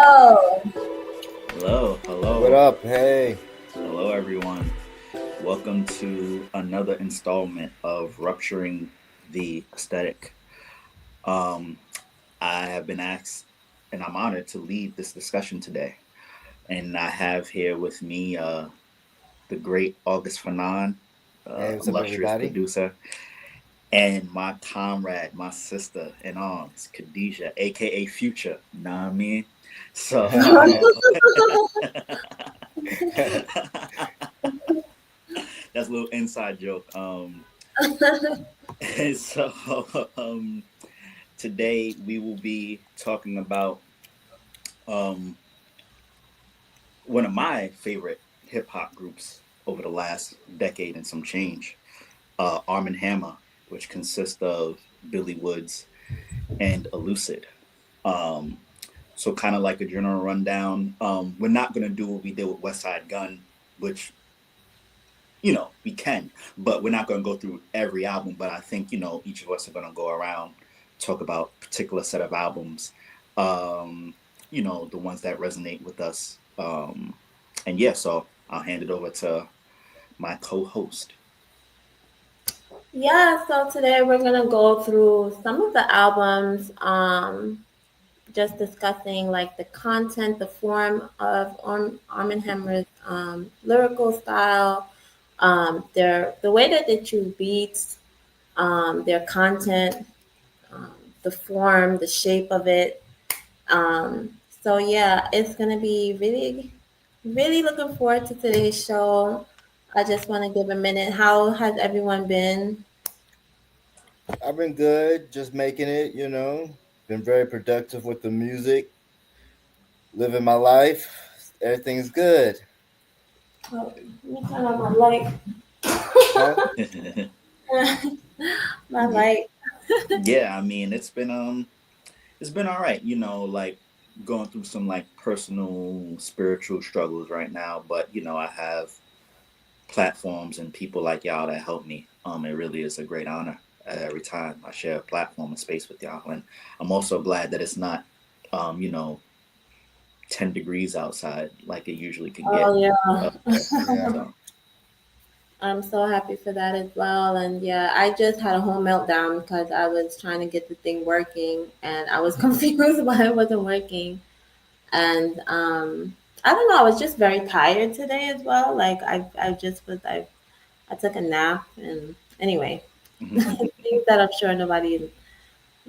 Hello. Hello, What hello, up? Hey. hello, everyone. Welcome to another installment of Rupturing the Aesthetic. Um, I have been asked, and I'm honored to lead this discussion today. And I have here with me the great August Fanon, Hey, what's up, illustrious everybody? producer, and my comrade, my sister in arms, Khadijah, aka Future. Know what I mean? So, that's a little inside joke. And so today we will be talking about um, one of my favorite hip hop groups over the last decade and some change, Arm and Hammer, which consists of Billy Woods and Elucid. Um, so kind of like a general rundown. We're not gonna do what we did with West Side Gun, which we can, but we're not going to go through every album. But I think each of us are going to go around, talk about a particular set of albums, um, the ones that resonate with us. And yeah, so I'll hand it over to my co-host. Yeah, so today we're gonna go through some of the albums, just discussing like the content, the form of Arm and Hammer's lyrical style, the way that they choose beats, their content, um, the form, the shape of it. So yeah, it's gonna be really, really looking forward to today's show. I just want to give a minute. How has everyone been? I've been good, just making it. Been very productive with the music, living my life. Everything's good. Oh, let me turn on my light. Huh? My Yeah, light. yeah. I mean, it's been all right. Like going through some like personal spiritual struggles right now, but I have platforms and people like y'all that help me. It really is a great honor every time I share a platform and space with y'all. And I'm also glad that it's not, um, you know, 10 degrees outside like it usually can Oh get yeah. up there. Yeah. So, I'm so happy for that as well. And yeah, I just had a whole meltdown because I was trying to get the thing working and I was confused why it wasn't working. And I don't know, I was just very tired today as well. Like I just was I took a nap and anyway, things that I'm sure nobody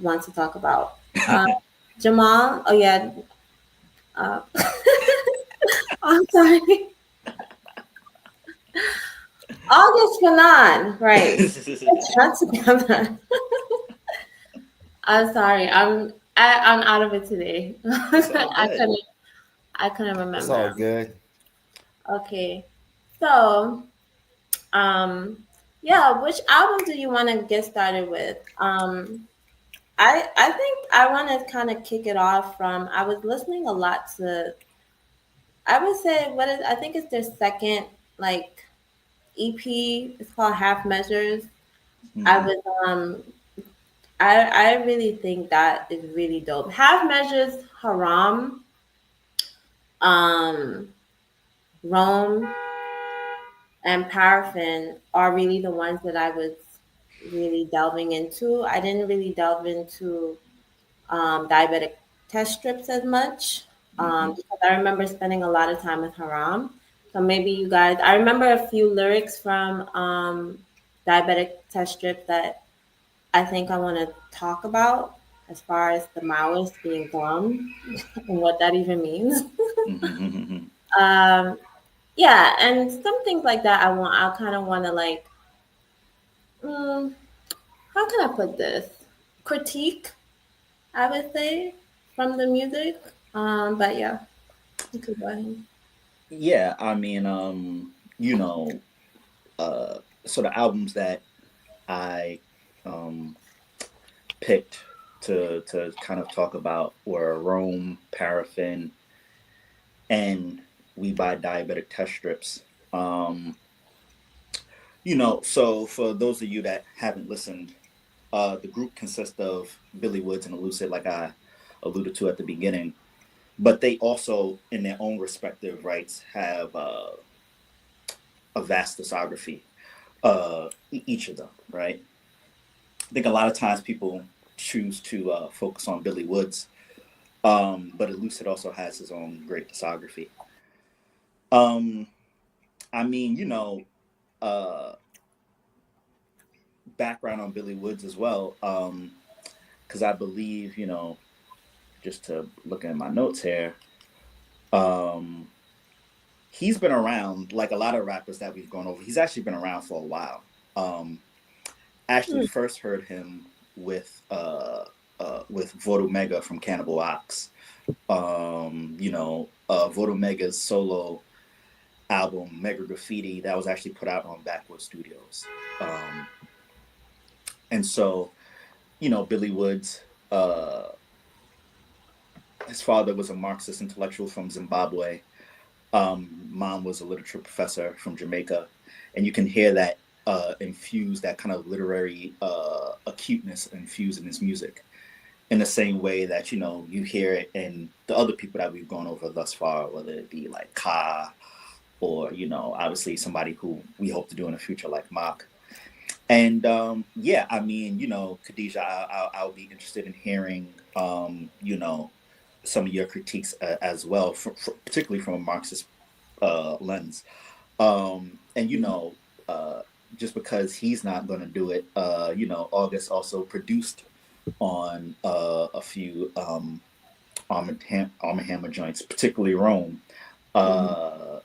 wants to talk about. Jamal, oh yeah, uh, I'm sorry. August Fanan, right. That's together. I'm sorry. I'm out of it today. It's all I good. couldn't I couldn't It's remember. all good. Okay. So, um yeah, which album do you want to get started with? I think I want to kind of kick it off from I was listening a lot to I would say I think it's their second like EP. It's called Half Measures. I Hmm. was I really think that is really dope. Half Measures, Haram, um, Rome, and Paraffin are really the ones that I was really delving into. I didn't really delve into diabetic test strips as much Hmm. because I remember spending a lot of time with Haram. So maybe you guys, I remember a few lyrics from diabetic test strips that I think I want to talk about as far as the Maoist being gone and what that even means. Hmm. um, yeah, and some things like that I kind of want to like, mm, how can I put this? Critique, I would say, from the music. But yeah, you could go ahead. Yeah, I mean, so the albums that I um, picked to kind of talk about were Rome, Paraffin, and We Buy Diabetic Test Strips. Um, so for those of you that haven't listened, the group consists of Billy Woods and Elucid, like I alluded to at the beginning. but they also, in their own respective rights, have a vast discography. Each of them, right? I think a lot of times people choose to focus on Billy Woods, but Elucid also has his own great discography. Um, I mean, uh, background on Billy Woods as well, because I believe, just to look at my notes here, um, he's been around like a lot of rappers that we've gone over. He's actually been around for a while. Um, actually, Hmm. first heard him with Voodoo Mega from Cannibal Ox. Voodoo Mega's solo album Mega Graffiti that was actually put out on Backwood Studios. Um, and so, Billy Woods, his father was a Marxist intellectual from Zimbabwe. Mom was a literature professor from Jamaica, and you can hear that infused, that kind of literary acuteness infused in his music. In the same way that you hear it in the other people that we've gone over thus far, whether it be like Ka or obviously somebody who we hope to do in the future like Mock. And yeah, I mean, Khadijah, I'll be interested in hearing, some of your critiques as well, particularly from a Marxist lens. And uh, just because he's not going to do it, August also produced on a few Arm& Hammer joints, particularly Rome. Mhm. Uh,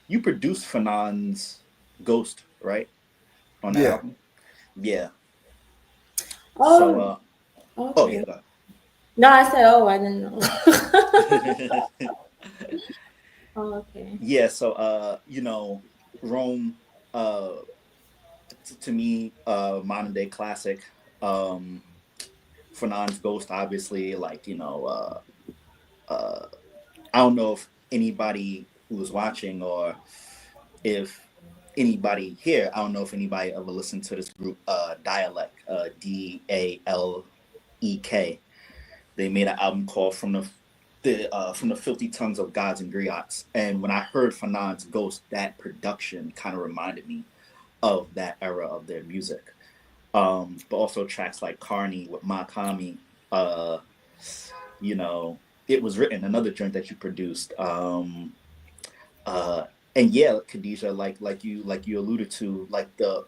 you produced Fanon's Ghost, right, on the Yeah. album. Yeah. So Oh, oh yeah, okay. go No, I said, oh, I didn't know. ahead. Oh, okay. Yeah, so Rome, uh to me, modern day classic. um Fanon's Ghost, obviously, like, uh I don't know if anybody who's watching, or if anybody here, I don't know if anybody ever listened to this group, Dialect, Dalek. They made an album called from the Filthy Tongues of Gods and Griots. And when I heard Fanon's Ghost, that production kind of reminded me of that era of their music. But also tracks like Carney with Makami, uh, you know, It Was Written, another joint that you produced. Uh, and yeah, Khadijah, like you alluded to, like the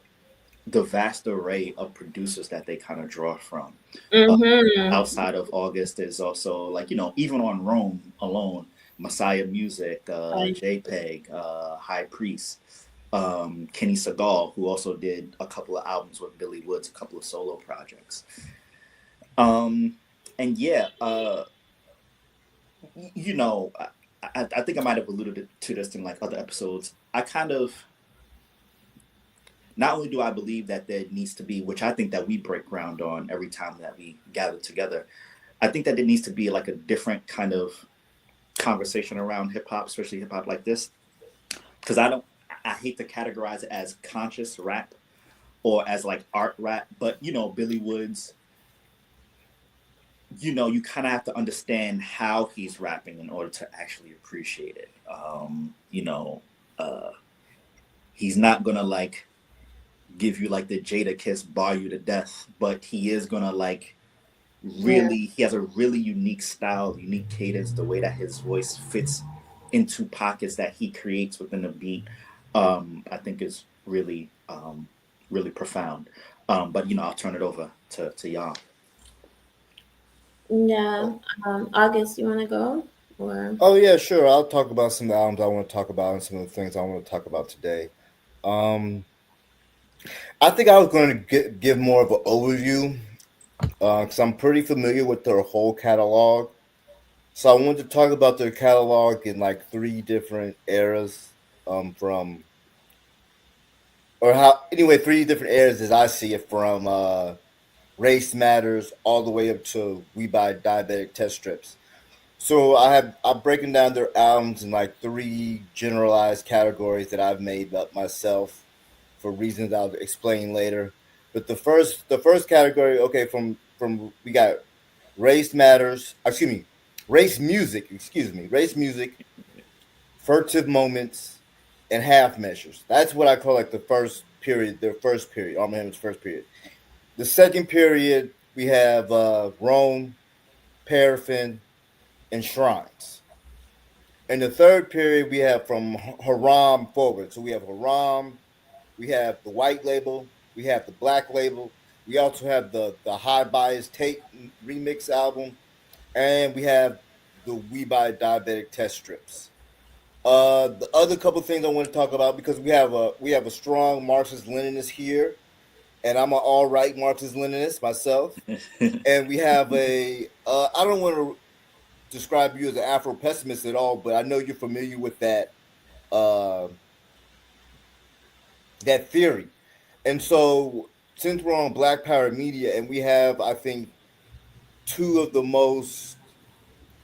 vast array of producers that they kind of draw from. Uh, Mm-hmm. Outside of August, there's also, like, even on Rome alone, Messiah Music, JPEG, High Priest, Kenny Segal, who also did a couple of albums with Billy Woods, a couple of solo projects. Um, and yeah, you know, I think I might have alluded to this in like other episodes. I kind of, not only do I believe that there needs to be, which I think that we break ground on every time that we gather together, I think that there needs to be like a different kind of conversation around hip hop, especially hip hop like this, because I hate to categorize it as conscious rap or as like art rap, but Billy Woods, you kind of have to understand how he's rapping in order to actually appreciate it. Uh, he's not gonna like give you like the Jada Kiss bar you to death, but he is gonna like Yeah. really, he has a really unique style, unique cadence, the way that his voice fits into pockets that he creates within the beat. I think is really, really profound. But I'll turn it over to y'all. Yeah. August, you want to go? Or, Oh yeah, sure. I'll talk about some of the albums I want to talk about and some of the things I want to talk about today. Um, I think I was going to give more of an overview because I'm pretty familiar with their whole catalog. So I wanted to talk about their catalog in like three different eras, from or how anyway three different eras as I see it, from Race Matters all the way up to We Buy Diabetic Test Strips. So I'm breaking down their albums in like three generalized categories that I've made up myself for reasons I'll explain later. But the first category, okay, from from we got race matters. Excuse me, race music. Excuse me, race music, furtive moments, and half measures. That's what I call like the first period. The first period. Arm Hammer's first period. The second period we have Rome, paraffin, and shrines. In the third period, we have from Haram forward. So we have Haram, we have the white label, we have the black label, we also have the high bias tape remix album, and we have the We Buy Diabetic test strips. The other couple things I want to talk about because we have a strong Marxist Leninist here, and I'm an all right Marxist Leninist myself, and we have a I don't want to describe you as an Afro pessimist at all, but I know you're familiar with uh, that theory. And so, since we're on Black Power Media, and we have, I think, two of the most,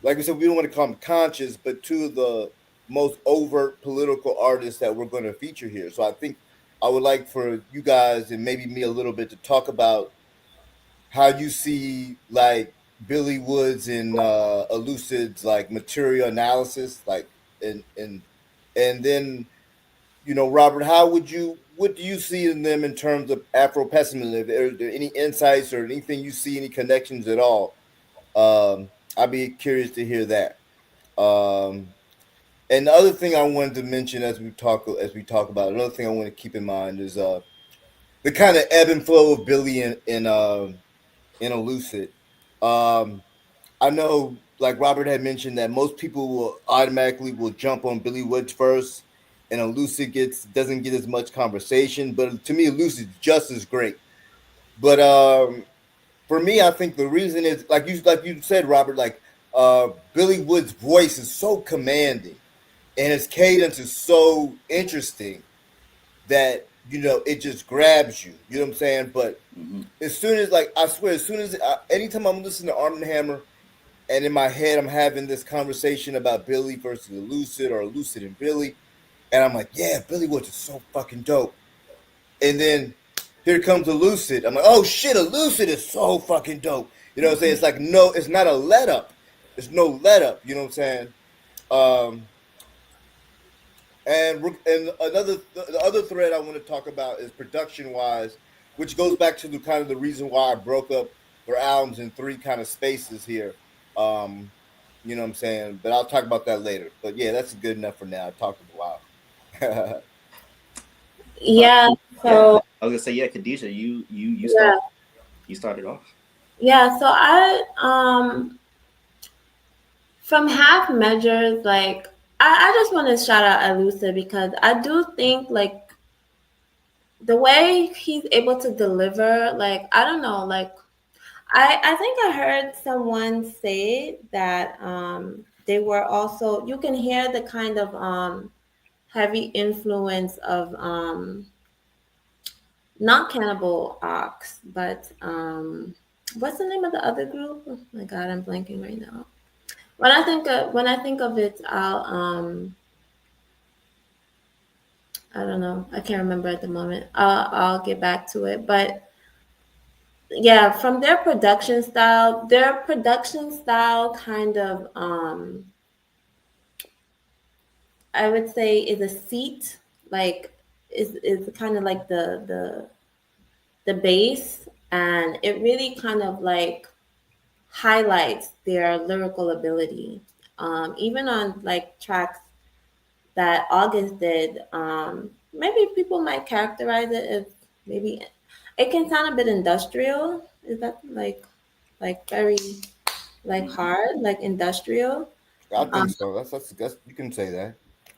like we said, we don't want to call them conscious, but two of the most overt political artists that we're going to feature here. So I think I would like for you guys and maybe me a little bit to talk about how you see like Billy Woods and Elucid's like material analysis, like and then Robert, what do you see in them in terms of Afro pessimism? Are there any insights or anything you see, any connections at all? I'd be curious to hear that. Um, and the other thing I wanted to mention as we talk about another thing I want to keep in mind is the kind of ebb and flow of Billy in Elucid. Um, I know, like Robert had mentioned, that most people will jump on Billy Woods first, and Elucid doesn't get as much conversation. But to me, Elucid's just as great. But for me, I think the reason is like you said, Robert. Like Billy Woods' voice is so commanding, and his cadence is so interesting that it just grabs you. You know what I'm saying? But Mhm. as soon as like I swear, as soon as anytime I'm listening to Arm and Hammer, and in my head I'm having this conversation about Billy versus Elucid or Elucid and Billy, and I'm like, yeah, Billy Woods is so fucking dope. And then here comes Elucid. I'm like, oh shit, Elucid is so fucking dope. You know what I'm saying? Mhm. It's like no, it's not a let up. It's no let up. You know what I'm saying? Um, and the other thread I want to talk about is production wise, which goes back to the kind of the reason why I broke up their albums in three kind of spaces here. Um, you know what I'm saying? But I'll talk about that later. But yeah, that's good enough for now. I talked a while. Uh, Yeah. yeah, So I was gonna say yeah, Khadijah, yeah, you started off. yeah. So from half measures, like I just want to shout out Alusa because I do think like the way he's able to deliver, like I don't know, like I think I heard someone say that they were also you can hear the kind of heavy influence of not Cannibal Ox, but what's the name of the other group? Oh my god, I'm blanking right now. When I think of it, I don't know. I can't remember at the moment. I'll get back to it. But yeah, from their production style kind of I would say is a seat like is kind of like the base, and it really kind of like highlights their lyrical ability. Even on like tracks that August did, maybe people might characterize it as maybe it can sound a bit industrial. Is that like very like Mhm. hard, like industrial? I think Um, so. That's you can say that.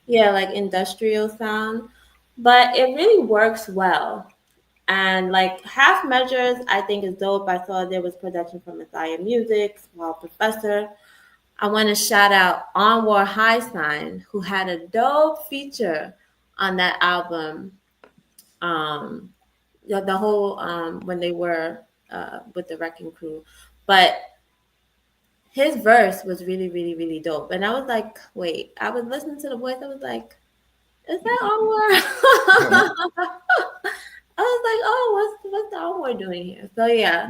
yeah, like industrial sound, but it really works well. And like half measures, I think is dope. I saw there was production from Messiah Music, Small Professor. I want to shout out Onwar High Sign, who had a dope feature on that album. Um, the whole when they were with the Wrecking Crew, but his verse was really, really, really dope. And I was like, wait, I was listening to the voice. I was like, is that Onwar? I was like, oh, what's the Onward doing here? So yeah,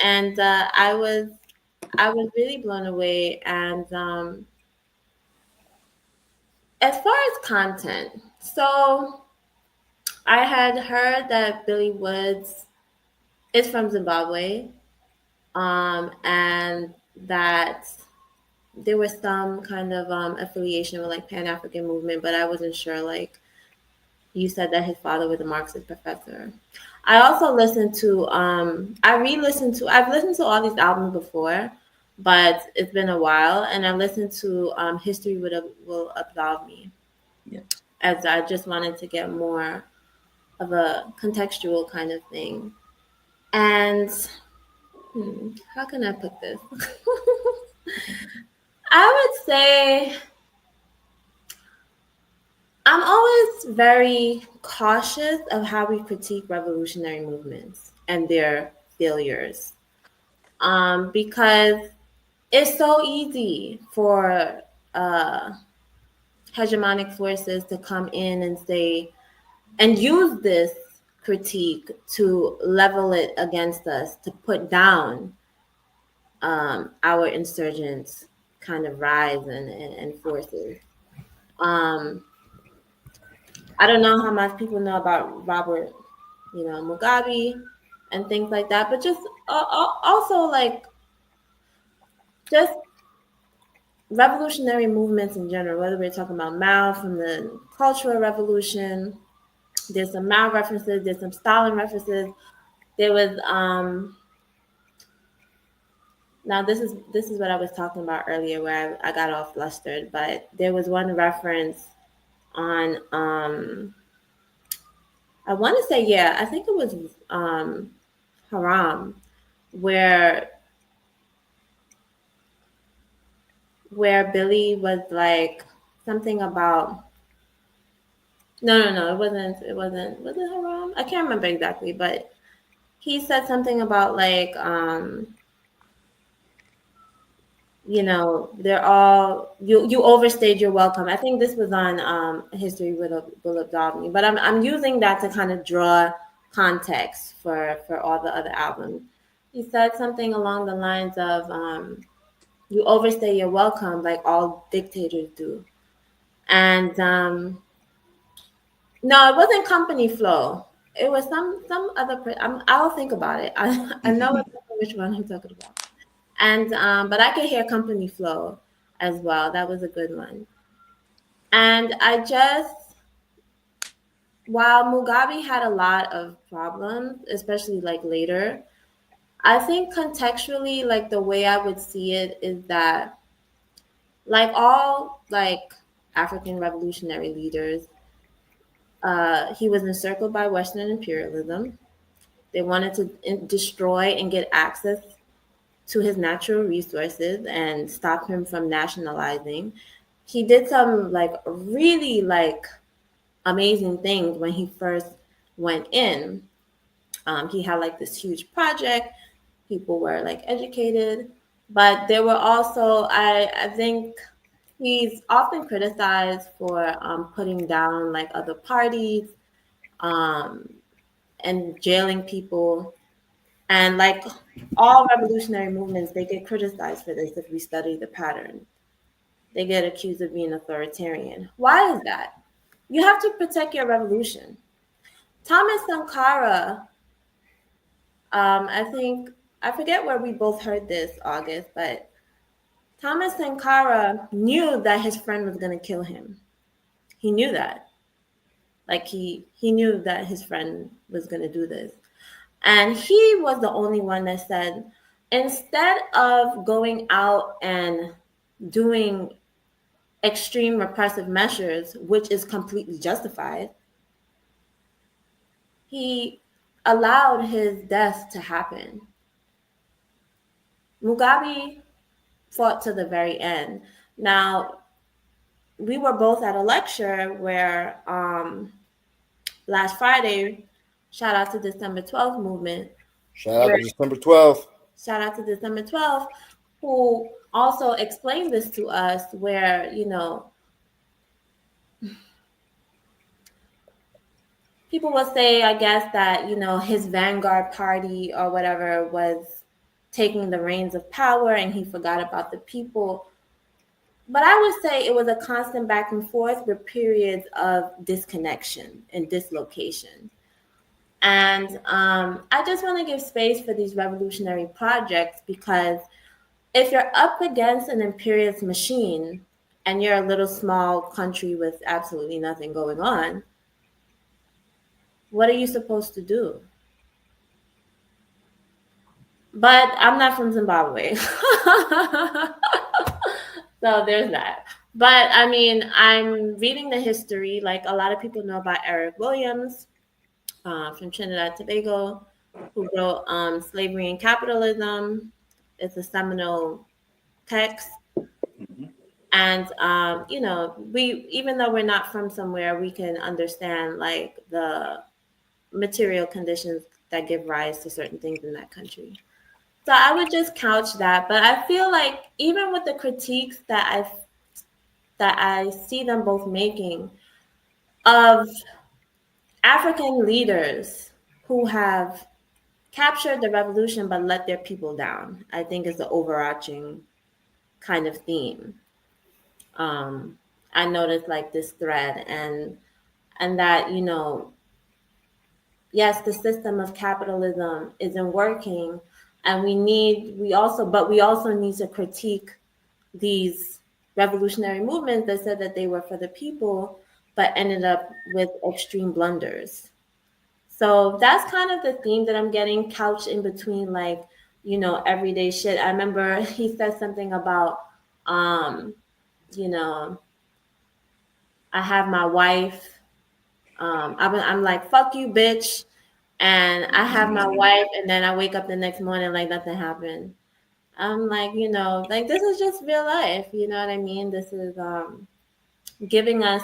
and I was really blown away. And as far as content, so I had heard that Billy Woods is from Zimbabwe, and that there was some kind of affiliation with like Pan African movement, but I wasn't sure. Like you said that his father was a Marxist professor. I also listened to I re-listened to I've listened to all these albums before, but it's been a while, and I listened to History Will Absolve Me, Yeah. as I just wanted to get more of a contextual kind of thing. And how can I put this? I would say I'm always very cautious of how we critique revolutionary movements and their failures, because it's so easy for uh, hegemonic forces to come in and say and use this critique to level it against us, to put down our insurgents kind of rise and forces. Um, I don't know how much people know about Robert, Mugabe and things like that, but just also like just revolutionary movements in general, whether we're talking about Mao from the Cultural Revolution, there's some Mao references, there's some Stalin references. There was now this is what I was talking about earlier where I got all flustered, but there was one reference on I want to say, yeah, I think it was Haram, where Billy was like something about no, it wasn't was it Haram? I can't remember exactly, but he said something about like they're all you overstayed your welcome. I think this was on History Will Absolve Me, but I'm using that to kind of draw context for all the other albums. He said something along the lines of you overstay your welcome like all dictators do. And no, it wasn't Company Flow. It was some other. I'll think about it. I know which one I'm talking about. And but I could hear Company Flow as well. That was a good one. And I just while Mugabe had a lot of problems, especially like later, I think contextually, like the way I would see it is that like all like African revolutionary leaders, he was encircled by Western imperialism. They wanted to destroy and get access to his natural resources and stop him from nationalizing. He did some like really like amazing things when he first went in. He had like this huge project. People were like educated, but there were also I think he's often criticized for putting down like other parties um, and jailing people. And like all revolutionary movements, they get criticized for this if we study the pattern. They get accused of being authoritarian. Why is that? You have to protect your revolution. Thomas Sankara, I think, I forget where we both heard this, August, but Thomas Sankara knew that his friend was going to kill him. He knew that. Like he knew that his friend was going to do this. And he was the only one that said, instead of going out and doing extreme repressive measures, which is completely justified, he allowed his death to happen. Mugabe fought to the very end. Now, we were both at a lecture where last Friday, shout out to December 12th movement, Shout out where to December 12th. shout out to December 12th, who also explained this to us, where, people will say, I guess, that, his vanguard party or whatever was taking the reins of power and he forgot about the people. But I would say it was a constant back and forth with periods of disconnection and dislocation. And I just want to give space for these revolutionary projects because if you're up against an imperialist machine and you're a little small country with absolutely nothing going on, what are you supposed to do? But I'm not from Zimbabwe. So there's that. But I mean, I'm reading the history. Like a lot of people know about Eric Williams from Trinidad and Tobago, who wrote Slavery and Capitalism. It's a seminal text. Hmm. And we, even though we're not from somewhere, we can understand like the material conditions that give rise to certain things in that country. So I would just couch that, but I feel like even with the critiques that I see them both making of African leaders who have captured the revolution but let their people down, I think is the overarching kind of theme. Um, I noticed like this thread and that yes, the system of capitalism isn't working, and we also need to critique these revolutionary movements that said that they were for the people, but ended up with extreme blunders. So that's kind of the theme that I'm getting couched in between, like, everyday shit. I remember he said something about, um, you know, I have my wife. I'm like, fuck you, bitch. And I have my wife, and then I wake up the next morning like nothing happened. I'm like, like this is just real life. You know what I mean? This is giving us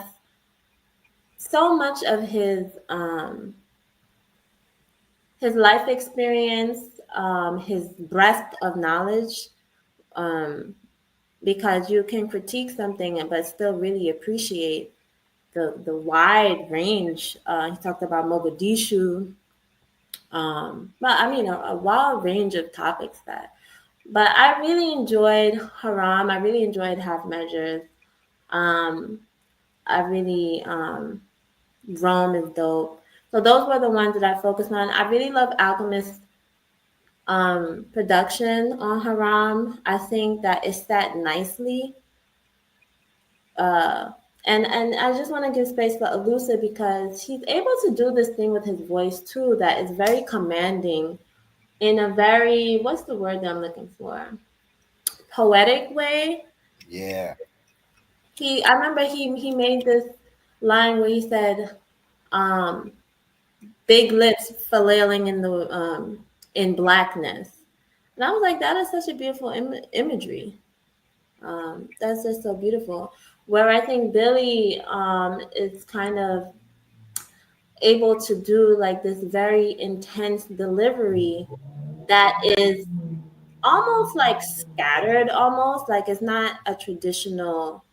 so much of his life experience, his breadth of knowledge, um, because you can critique something but still really appreciate the wide range. He talked about Mogadishu, but I mean a wide range of topics that. But I really enjoyed Haram. I really enjoyed Half Measures. Um, I really Rome is dope. So those were the ones that I focused on. I really love Alchemist production on Haram. I think that it's set nicely. Uh, and I just want to give space for Elusa because he's able to do this thing with his voice too that is very commanding in a very, what's the word that I'm looking for? Poetic way. Yeah. I remember he made this line where he said, um, "Big lips flailing in blackness," and I was like, that is such a beautiful imagery. That's just so beautiful. Where I think Billy is kind of able to do like this very intense delivery that is almost like scattered, almost like it's not a traditional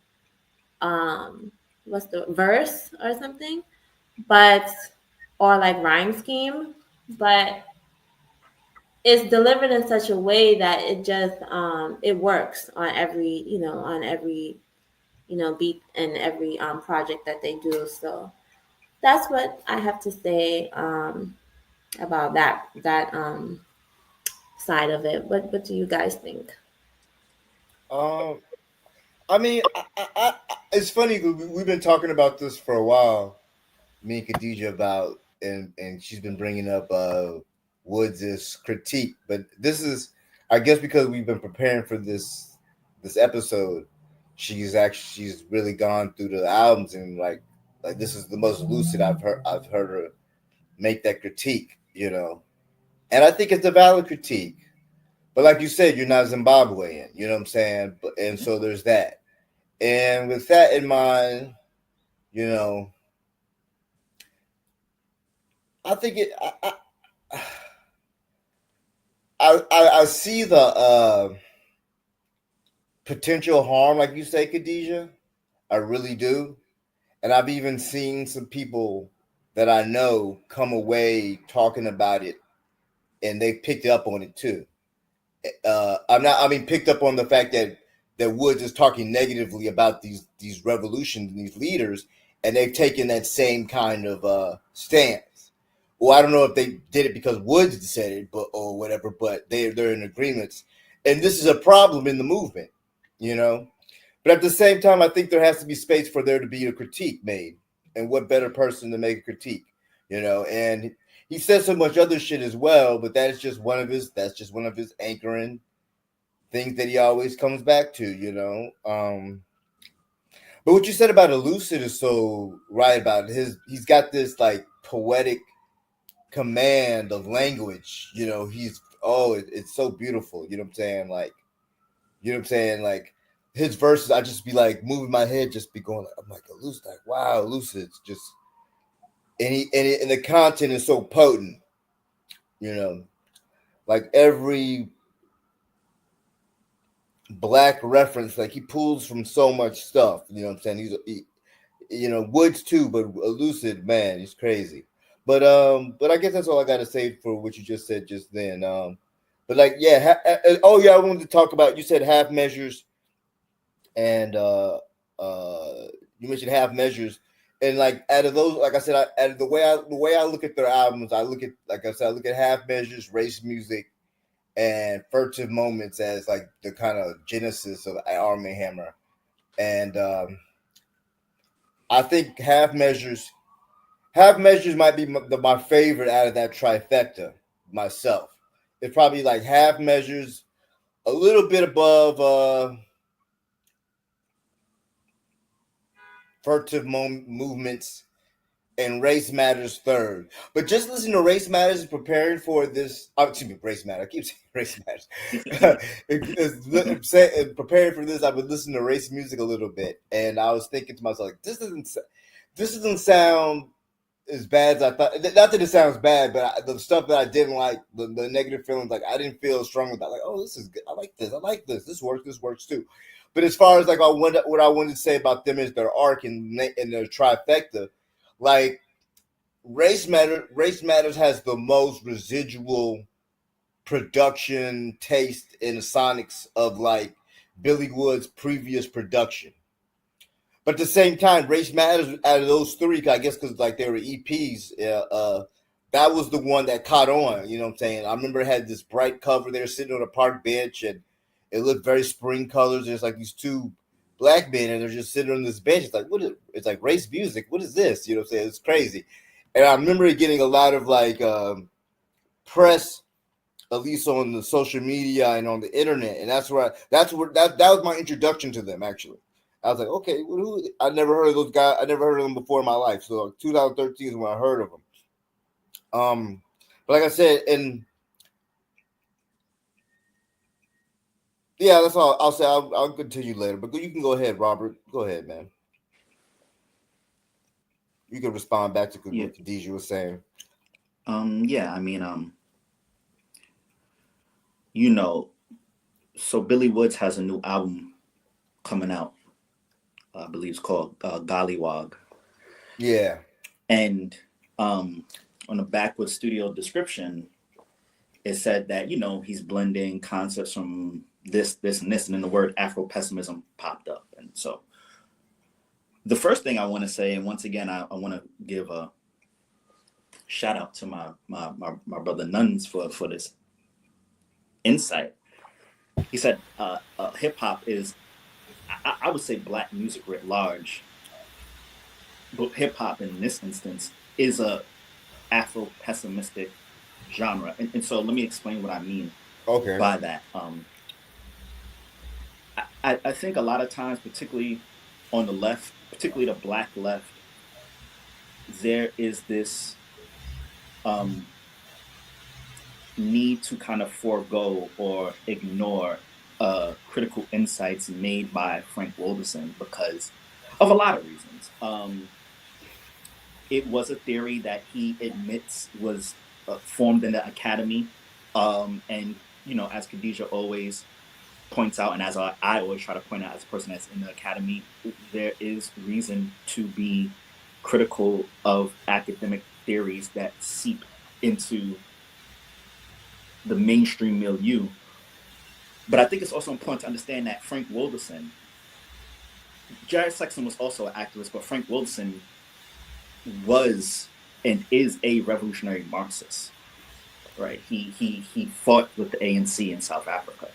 what's the verse or something, but or like rhyme scheme, but it's delivered in such a way that it just it works on every beat and every project that they do. So that's what I have to say about that side of it. What do you guys think? Um, I mean, it's funny 'cause we've been talking about this for a while. Me and Khadija about, and she's been bringing up Woods' critique, but this is, I guess, because we've been preparing for this episode. She's really gone through the albums and like this is the most lucid I've heard her make that critique, and I think it's a valid critique. But like you said, you're not Zimbabwean, you know what I'm saying? But and so there's that. And with that in mind, you know, I think it. I see the potential harm, like you say, Khadijah. I really do, and I've even seen some people that I know come away talking about it, and they picked up on it too. I'm not. I mean, picked up on the fact that Woods is talking negatively about these revolutions and these leaders, and they've taken that same kind of stance. Well, I don't know if they did it because Woods said it, but or whatever. But they're in agreements, and this is a problem in the movement, you know. But at the same time, I think there has to be space for there to be a critique made, and what better person to make a critique, you know? And he says so much other shit as well, but that is just one of his. That's just one of his anchoring things that he always comes back to, you know. But what you said about Elucid is so right about his. He's got this like poetic command of language. You know, it's so beautiful. You know what I'm saying? Like, you know what I'm saying? Like his verses, I just be like moving my head, just be going. I'm like Elucid, like wow, Elucid's just and the content is so potent. You know, like every black reference, like he pulls from so much stuff. You know what I'm saying? You know, Woods too, but Elucid, man, he's crazy. But I guess that's all I got to say for what you just said just then. But like, yeah, oh yeah, I wanted to talk about. You said half measures, and you mentioned half measures, and like out of those, like I said, out of the way I look at their albums, I look at like I said, I look at half measures, race music, and furtive moments as like the kind of genesis of Arm and Hammer, and I think half measures might be my favorite out of that trifecta myself. It's probably like half measures, a little bit above furtive movements, and Race Matters third. But just listening to Race Matters and preparing for this, excuse me, Race Matter. I keep saying Race Matters. Preparing for this, I've been listening to race music a little bit, and I was thinking to myself, like, this doesn't sound as bad as I thought. Not that it sounds bad, but the stuff that I didn't like, the negative feelings, like I didn't feel strong about. Like, oh, this is good. I like this. I like this. This works. This works too. But as far as like what I wanted to say about them is their arc and their trifecta. Like Race Matters has the most residual production taste in the sonics of like Billy Wood's previous production. But at the same time, Race Matters out of those three, I guess because like they were EPs, that was the one that caught on. You know what I'm saying? I remember it had this bright cover. They were sitting on a park bench, and it looked very spring colors. There's like these two black men, and they're just sitting on this bench. It's like it's like race music. What is this? You know what I'm saying? It's crazy. And I remember it getting a lot of like press, at least on the social media and on the internet, and that was my introduction to them actually. I was like, okay, I never heard of those guys. I never heard of them before in my life. So 2013 is when I heard of them. But like I said, and yeah, that's all I'll say. I'll continue later, but you can go ahead, Robert. Go ahead, man. You can respond back to Yeah. what Khadijah was saying. Yeah. I mean, you know, so Billy Woods has a new album coming out. I believe it's called Gollywog. Yeah. And on the Backwood Studio description, it said that, you know, he's blending concepts from this, and this, and then the word Afro pessimism popped up. And so the first thing I want to say, and once again, I want to give a shout out to my brother Nuns for this insight. He said hip hop is, I would say black music writ large, but hip hop in this instance is a Afro pessimistic genre. And so let me explain what I mean Okay. by that. I think a lot of times, particularly on the left, particularly the black left, there is this um, need to kind of forego or ignore critical insights made by Frank Wilderson because of a lot of reasons. It was a theory that he admits was formed in the academy. And, you know, as Khadijah always points out, and as I always try to point out as a person that's in the academy, there is reason to be critical of academic theories that seep into the mainstream milieu. But I think it's also important to understand that Frank Wilderson, Jared Sexton was also an activist, but Frank Wilderson was and is a revolutionary Marxist, right? He fought with the ANC in South Africa.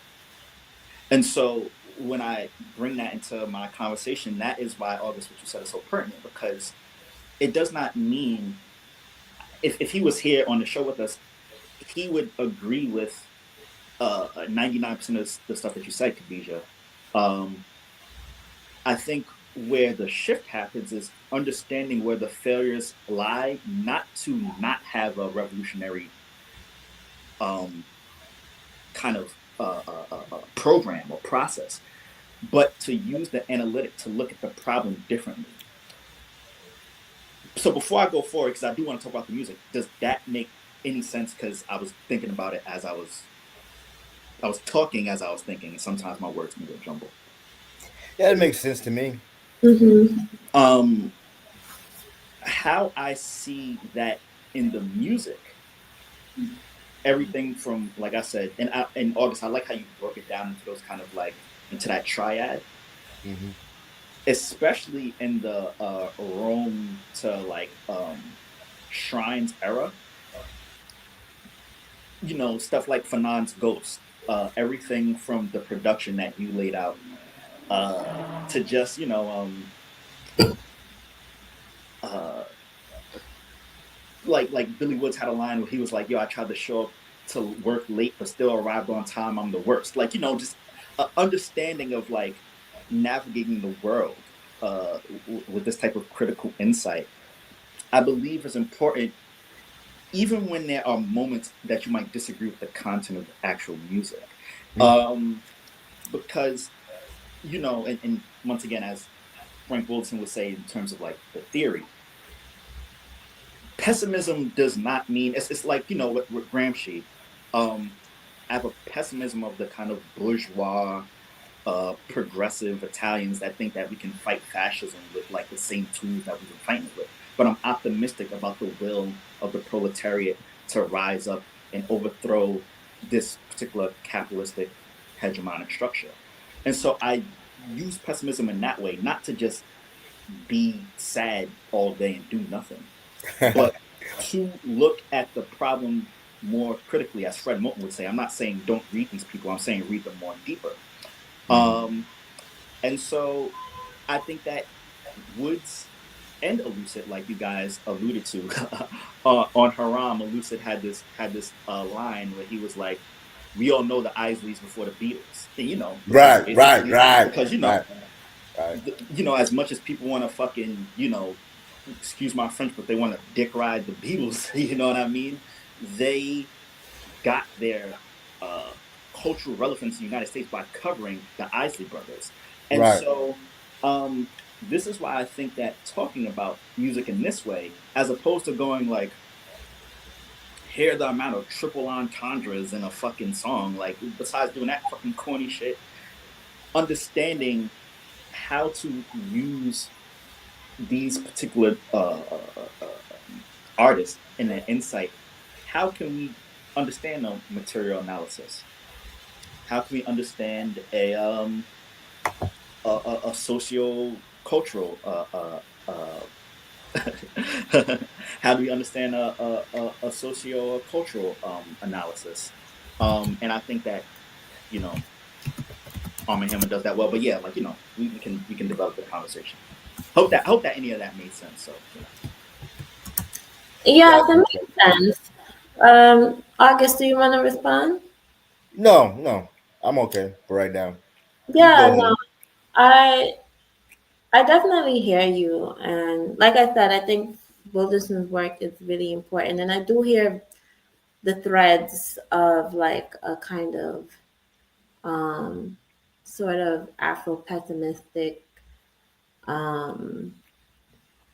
And so when I bring that into my conversation, that is why, August, what you said is so pertinent, because it does not mean, if he was here on the show with us, he would agree with 99% of the stuff that you said, Khadijah. Um, I think where the shift happens is understanding where the failures lie, not to not have a revolutionary um, kind of program or process, but to use the analytic to look at the problem differently. So before I go forward, because I do want to talk about the music, does that make any sense? Because I was thinking about it as I was talking as I was thinking, and sometimes my words can get jumbled. Yeah, it makes sense to me. Mm-hmm. Um, how I see that in the music, everything from, like I said, in August, I like how you broke it down into those kind of like into that triad, Hmm. especially in the Rome to like shrines era. You know, stuff like Fanon's Ghost, everything from the production that you laid out to just uh, like Billy Woods had a line where he was like, "Yo, I tried to show up to work late, but still arrived on time. I'm the worst." Like, just understanding of like navigating the world with this type of critical insight. I believe is important, even when there are moments that you might disagree with the content of the actual music, um, because and once again, as Frank Wilson would say in terms of like the theory, pessimism does not mean it's like with Gramsci. Um, I have a pessimism of the kind of bourgeois, progressive Italians that think that we can fight fascism with like the same tools that we've been fighting it with. But I'm optimistic about the will of the proletariat to rise up and overthrow this particular capitalistic hegemonic structure. And so I use pessimism in that way, not to just be sad all day and do nothing, but to look at the problem more critically, as Fred Moulton would say. I'm not saying don't read these people, I'm saying read them more deeper. Hmm. Um, and so I think that Woods and Elucid, like you guys alluded to, on Haram, Elucid had this line where he was like, "We all know the Isleys before the Beatles," and because Right, right, basically, right, because right, right, as much as people want to fucking excuse my French, but they want to dick ride the Beatles, you know what I mean? They got their uh, cultural relevance in the United States by covering the Isley brothers. And right, so this is why I think that talking about music in this way, as opposed to going like, hear the amount of triple entendres in a fucking song, like besides doing that fucking corny shit, understanding how to use these particular artists and their insight, how can we understand the material analysis? How can we understand a socio cultural how do we understand a socio cultural analysis? And I think that you know Arm and Hammer does that well. But yeah, like we can develop the conversation. Hope that any of that made sense. So Yeah, yeah. I that think so. makes sense. August, do you want to respond? No, no, I'm okay for right now. You Yeah, go no, ahead. I I definitely hear you, and like I said, I think Wilderson's work is really important, and I do hear the threads of like a kind of um, sort of Afro pessimistic, um,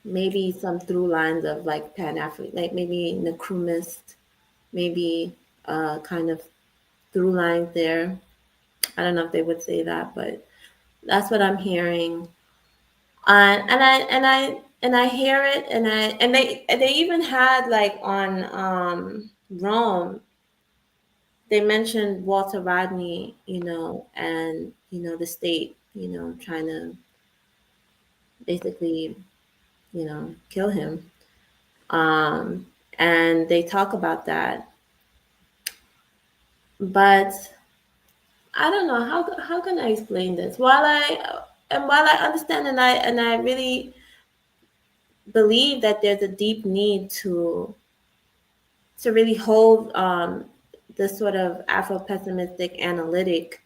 maybe some through lines of like Pan African, like maybe Nkrumahist, maybe kind of through lines there. I don't know if they would say that, but that's what I'm hearing. And I hear it, and they even had like on Rome. they mentioned Walter Rodney, and the state, trying to basically, kill him. Um, and they talk about that, but I don't know how can I explain this. While I understand and I really believe that there's a deep need to really hold this sort of Afro pessimistic analytic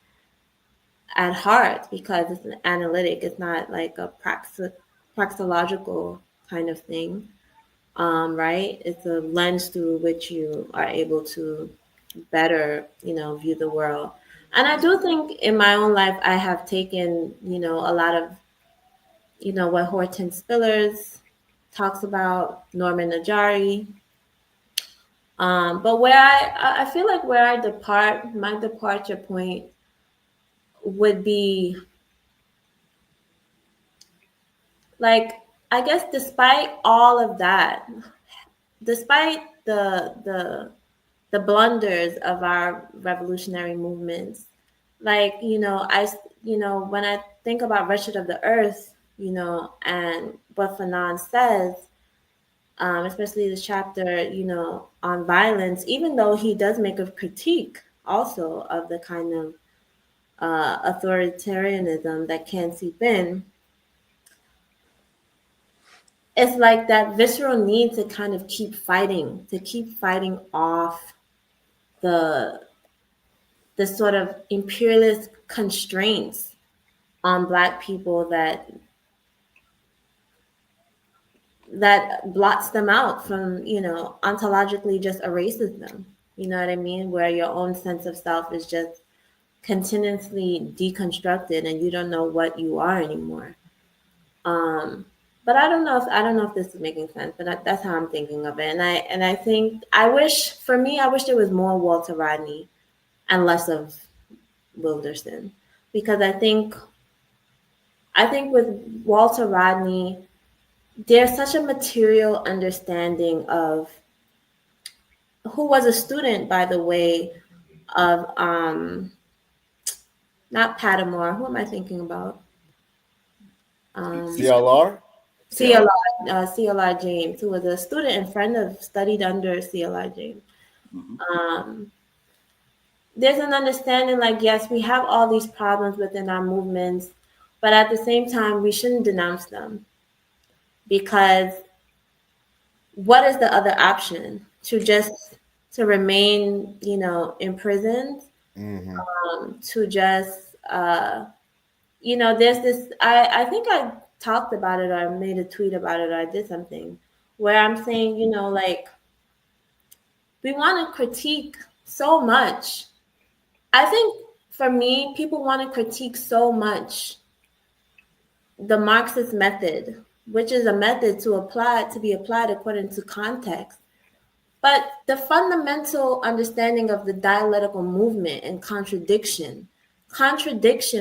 at heart, because it's an analytic. It's not like a praxeological kind of thing, right? It's a lens through which you are able to better, view the world. And I do think in my own life, I have taken, a lot of, what Hortense Spillers talks about, Norman Najari. But where I feel like where I depart, my departure point would be like, I guess despite all of that, despite the blunders of our revolutionary movements, like, when I think about Wretched of the Earth, and what Fanon says, especially the chapter, on violence, even though he does make a critique also of the kind of authoritarianism that can seep in, it's like that visceral need to kind of keep fighting off the sort of imperialist constraints on Black people that blots them out from, ontologically just erases them. You know what I mean? Where your own sense of self is just continuously deconstructed and you don't know what you are anymore. Um, but I don't know if this is making sense, but that's how I'm thinking of it. And I think I wish there was more Walter Rodney and less of Wilderson, because I think with Walter Rodney, there's such a material understanding of, who was a student, by the way, of not Padmore. Who am I thinking about? Um, CLR. CLR. CLR James, who was a student and friend of, studied under CLR James. Mm-hmm. Um, there's an understanding, like, yes, we have all these problems within our movements, but at the same time, we shouldn't denounce them, because what is the other option? To remain, imprisoned, Mm-hmm. to just, there's this, I think I talked about it, or I made a tweet about it, or I did something where I'm saying, like, we want to critique so much. I think for me, people want to critique so much the Marxist method, which is a method to be applied according to context. But the fundamental understanding of the dialectical movement and contradiction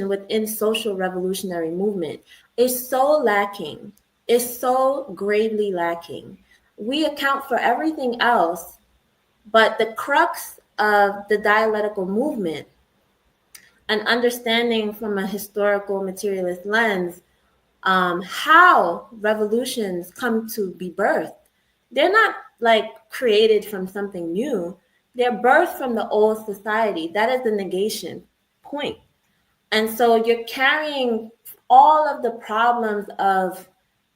within social revolutionary movement is so lacking, is so gravely lacking. We account for everything else, but the crux of the dialectical movement and understanding from a historical materialist lens, how revolutions come to be birthed. They're not like created from something new. They're birthed from the old society. That is the negation point. And so you're carrying all of the problems of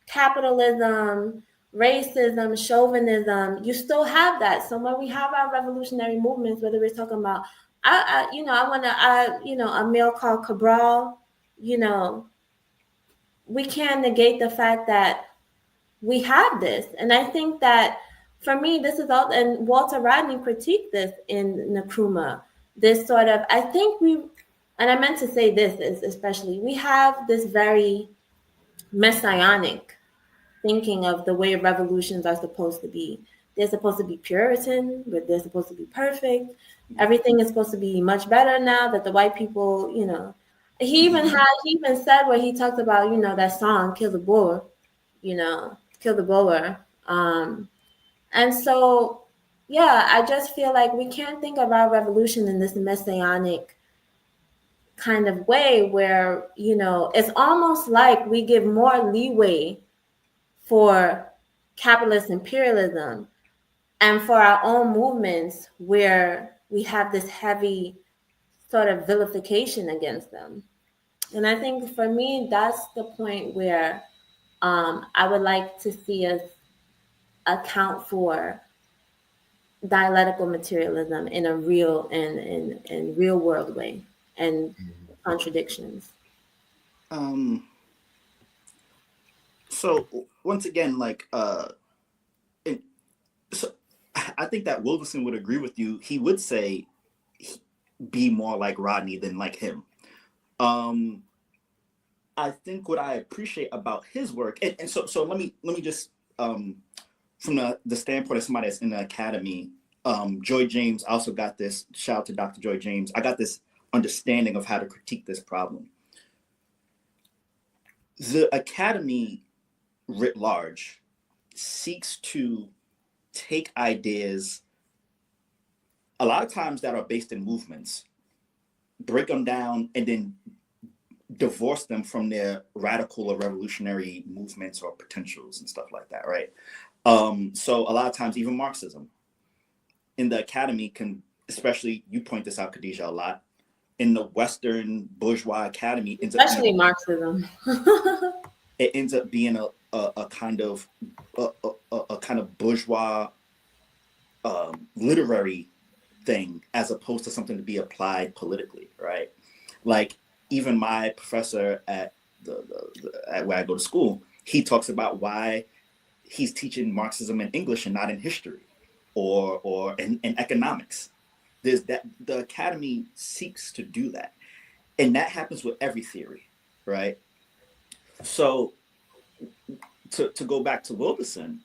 capitalism, racism, chauvinism. You still have that. So when we have our revolutionary movements, whether we're talking about, Emile called Cabral, you know, we can't negate the fact that we have this. And I think that for me, this is all, and Walter Rodney critiqued this in Nkrumah. This sort of, I think and I meant to say this especially, we have this very messianic thinking of the way revolutions are supposed to be. They're supposed to be Puritan, but they're supposed to be perfect. Everything is supposed to be much better now that the white people, he even said where he talked about, that song, Kill the Boer, Kill the Boer. And so, yeah, I just feel like we can't think of our revolution in this messianic kind of way where, it's almost like we give more leeway for capitalist imperialism and for our own movements where we have this heavy sort of vilification against them. And I think for me, that's the point where I would like to see us account for dialectical materialism in a real and in real world way and contradictions. Um, so once again, like, and so I think that Wilderson would agree with you. He would say be more like Rodney than like him. Um, I think what I appreciate about his work, and so let me just from the standpoint of somebody that's in the academy, Joy James also got this. Shout out to Dr. Joy James. I got this understanding of how to critique this problem. The academy writ large seeks to take ideas a lot of times that are based in movements, break them down, and then divorce them from their radical or revolutionary movements or potentials and stuff like that, right? So a lot of times, even Marxism in the academy can, especially you point this out, Khadijah, a lot, in the Western bourgeois academy, Especially Marxism. it ends up being a kind of a kind of bourgeois literary thing as opposed to something to be applied politically, right? Like even my professor at at where I go to school, he talks about why he's teaching Marxism in English and not in history or in economics. There's that the academy seeks to do that. And that happens with every theory, right? So to go back to Wilderson,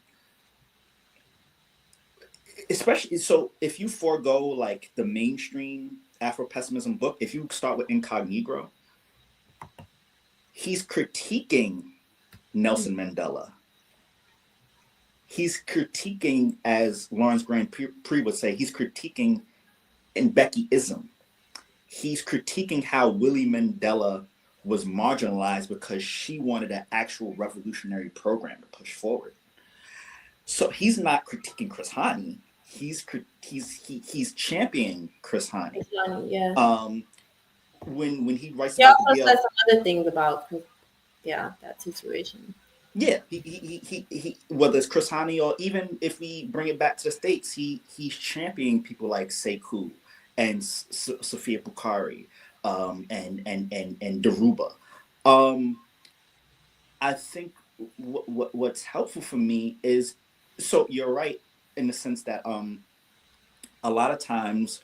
especially so if you forego like the mainstream Afro-pessimism book, if you start with Incognito, he's critiquing Nelson Mandela. He's critiquing, as Lawrence Grand Prix would say, he's critiquing Mbekiism. He's critiquing how Willie Mandela was marginalized because she wanted an actual revolutionary program to push forward. So he's not critiquing Chris Hani. He's championing Chris Hani. Yeah. When he writes He about also the says some other things about, yeah, that situation. yeah, he whether it's Chris Hani or even if we bring it back to the States, he's championing people like Sekou and Sophia Bukari, and Daruba. Um, I think what's helpful for me is, so you're right in the sense that a lot of times,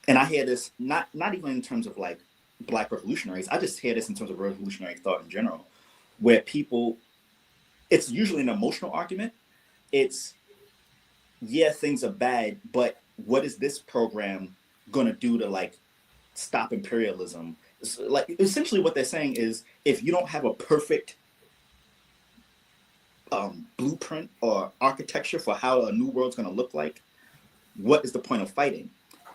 and I hear this not even in terms of like Black revolutionaries, I just hear this in terms of revolutionary thought in general, where people, it's usually an emotional argument. It's, yeah, things are bad, but what is this program gonna do to like stop imperialism? So, like essentially what they're saying is, if you don't have a perfect blueprint or architecture for how a new world's gonna look like, what is the point of fighting?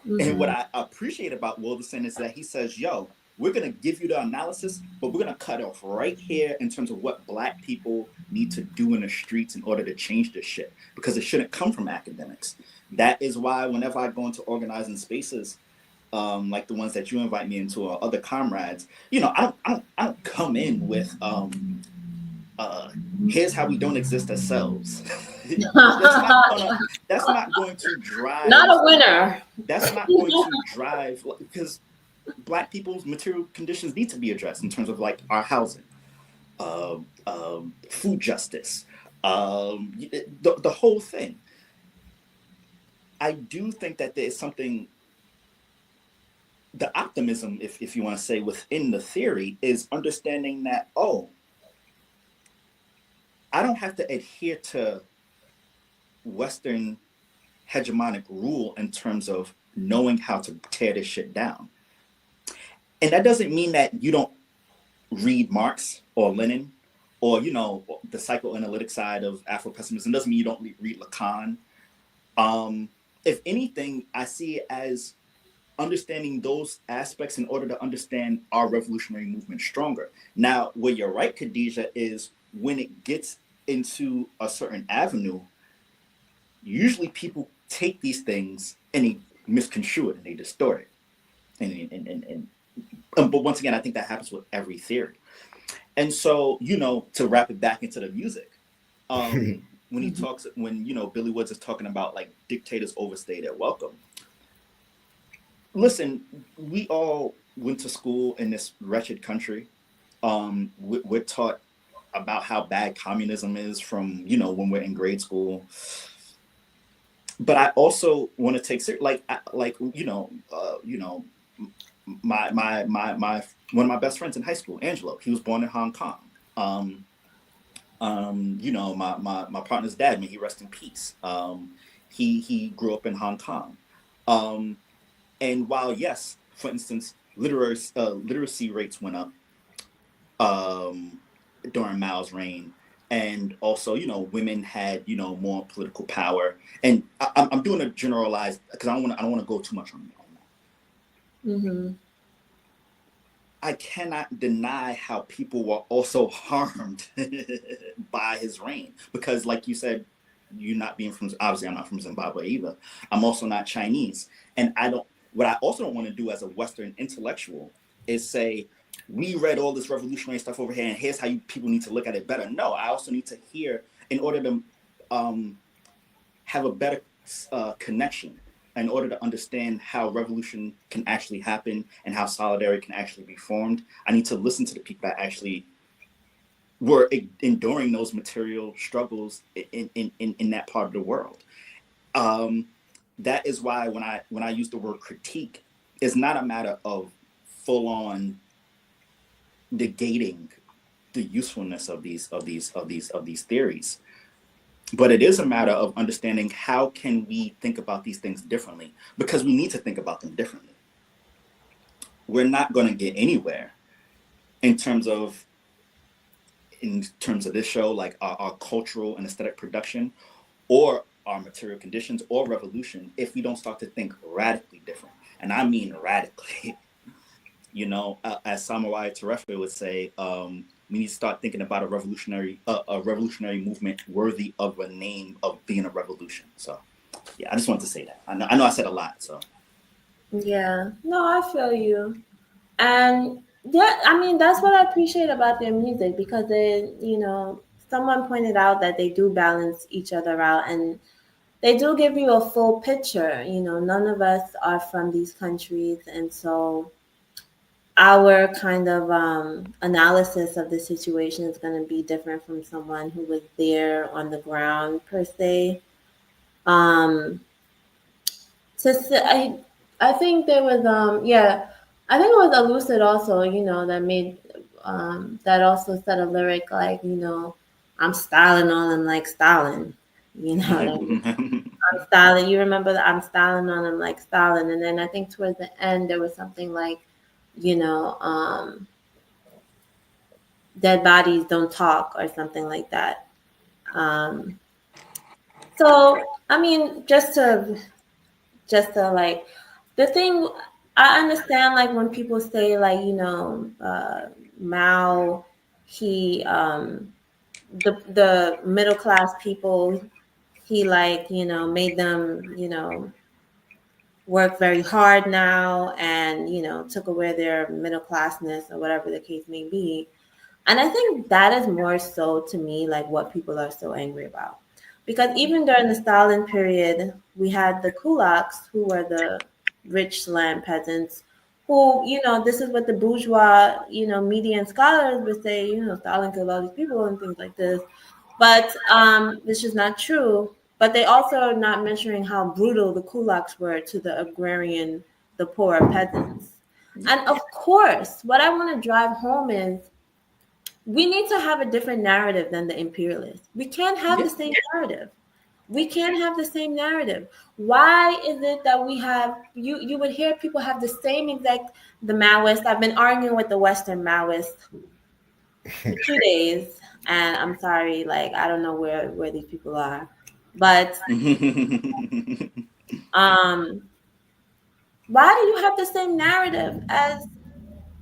And what Mm-hmm. I appreciate about Wilderson is that he says, yo, we're going to give you the analysis, but we're going to cut off right here in terms of what Black people need to do in the streets in order to change this shit, because it shouldn't come from academics. That is why whenever I go into organizing spaces, like the ones that you invite me into or other comrades, I don't come in with, here's how we don't exist as selves. That's not going to Not drive, a winner. that's not going to drive, because Black people's material conditions need to be addressed in terms of like our housing, food justice, the whole thing. I do think that there's something, the optimism, if you want to say, within the theory is understanding that, oh, I don't have to adhere to Western hegemonic rule in terms of knowing how to tear this shit down. And that doesn't mean that you don't read Marx or Lenin or, the psychoanalytic side of Afro-pessimism. It doesn't mean you don't read Lacan Um, if anything, I see it as understanding those aspects in order to understand our revolutionary movement stronger. Now, where you're right, Khadijah, is when it gets into a certain avenue, usually people take these things and they misconstrue it and they distort it. But once again, I think that happens with every theory. And so, to wrap it back into the music, when he Mhm. talks, when, Billy Woods is talking about like dictators overstay their welcome. Listen, we all went to school in this wretched country. We're taught about how bad communism is from, when we're in grade school. But I also want to take like my one of my best friends in high school, Angelo. He was born in Hong Kong. Um, my partner's dad, may he rest in peace. He grew up in Hong Kong. Um, and while yes, for instance, literacy rates went up um, during Mao's reign, and also women had more political power. And I'm doing a generalized because I don't want to go too much on that. Mhm. I cannot deny how people were also harmed by his reign because, like you said, you not being from, obviously I'm not from Zimbabwe either. I'm also not Chinese, and I don't. What I also don't want to do as a Western intellectual is say we read all this revolutionary stuff over here, and here's how you people need to look at it better. No, I also need to hear in order to um, have a better connection in order to understand how revolution can actually happen and how solidarity can actually be formed. I need to listen to the people that actually were enduring those material struggles in that part of the world. Um, that is why when I use the word critique, it's not a matter of full on negating the usefulness of these theories, but it is a matter of understanding how can we think about these things differently because we need to think about them differently. We're not going to get anywhere in terms of this show, like our cultural and aesthetic production or our material conditions or revolution, if we don't start to think radically different. And I mean radically. As Samurai Terefe would say, we need to start thinking about a revolutionary movement worthy of a name of being a revolution. So yeah, I just wanted to say that. I know I said a lot. So Yeah. No, I feel you. And yeah, I mean, that's what I appreciate about their music because someone pointed out that they do balance each other out and they do give you a full picture. None of us are from these countries. And so our kind of analysis of the situation is going to be different from someone who was there on the ground, per se. Um, I think there was yeah, I think it was Elucid also, that made that also said a lyric like, I'm styling on him like Stalin. You know what I mean? I'm styling. You remember that I'm styling on him like Stalin, and then I think towards the end there was something like, you know, um, dead bodies don't talk or something like that. Um, so I mean, just to like the thing I understand like when people say like Mao he the middle class people he like made them work very hard now and took away their middle classness or whatever the case may be. And I think that is more so to me like what people are so angry about. Because even during the Stalin period, we had the kulaks, who were the rich land peasants, who, this is what the bourgeois, media and scholars would say, Stalin killed all these people and things like this. But this is not true. But they also are not mentioning how brutal the kulaks were to the agrarian, the poor peasants. yeah, And of course, what I want to drive home is we need to have a different narrative than the imperialists. We can't have the yeah, same narrative. We can't have the same narrative. Why is it that we have you would hear people have the same exact the Maoists? I've been arguing with the Western Maoists for 2 days, and I'm sorry, like I don't know where these people are. But um, why do you have the same narrative as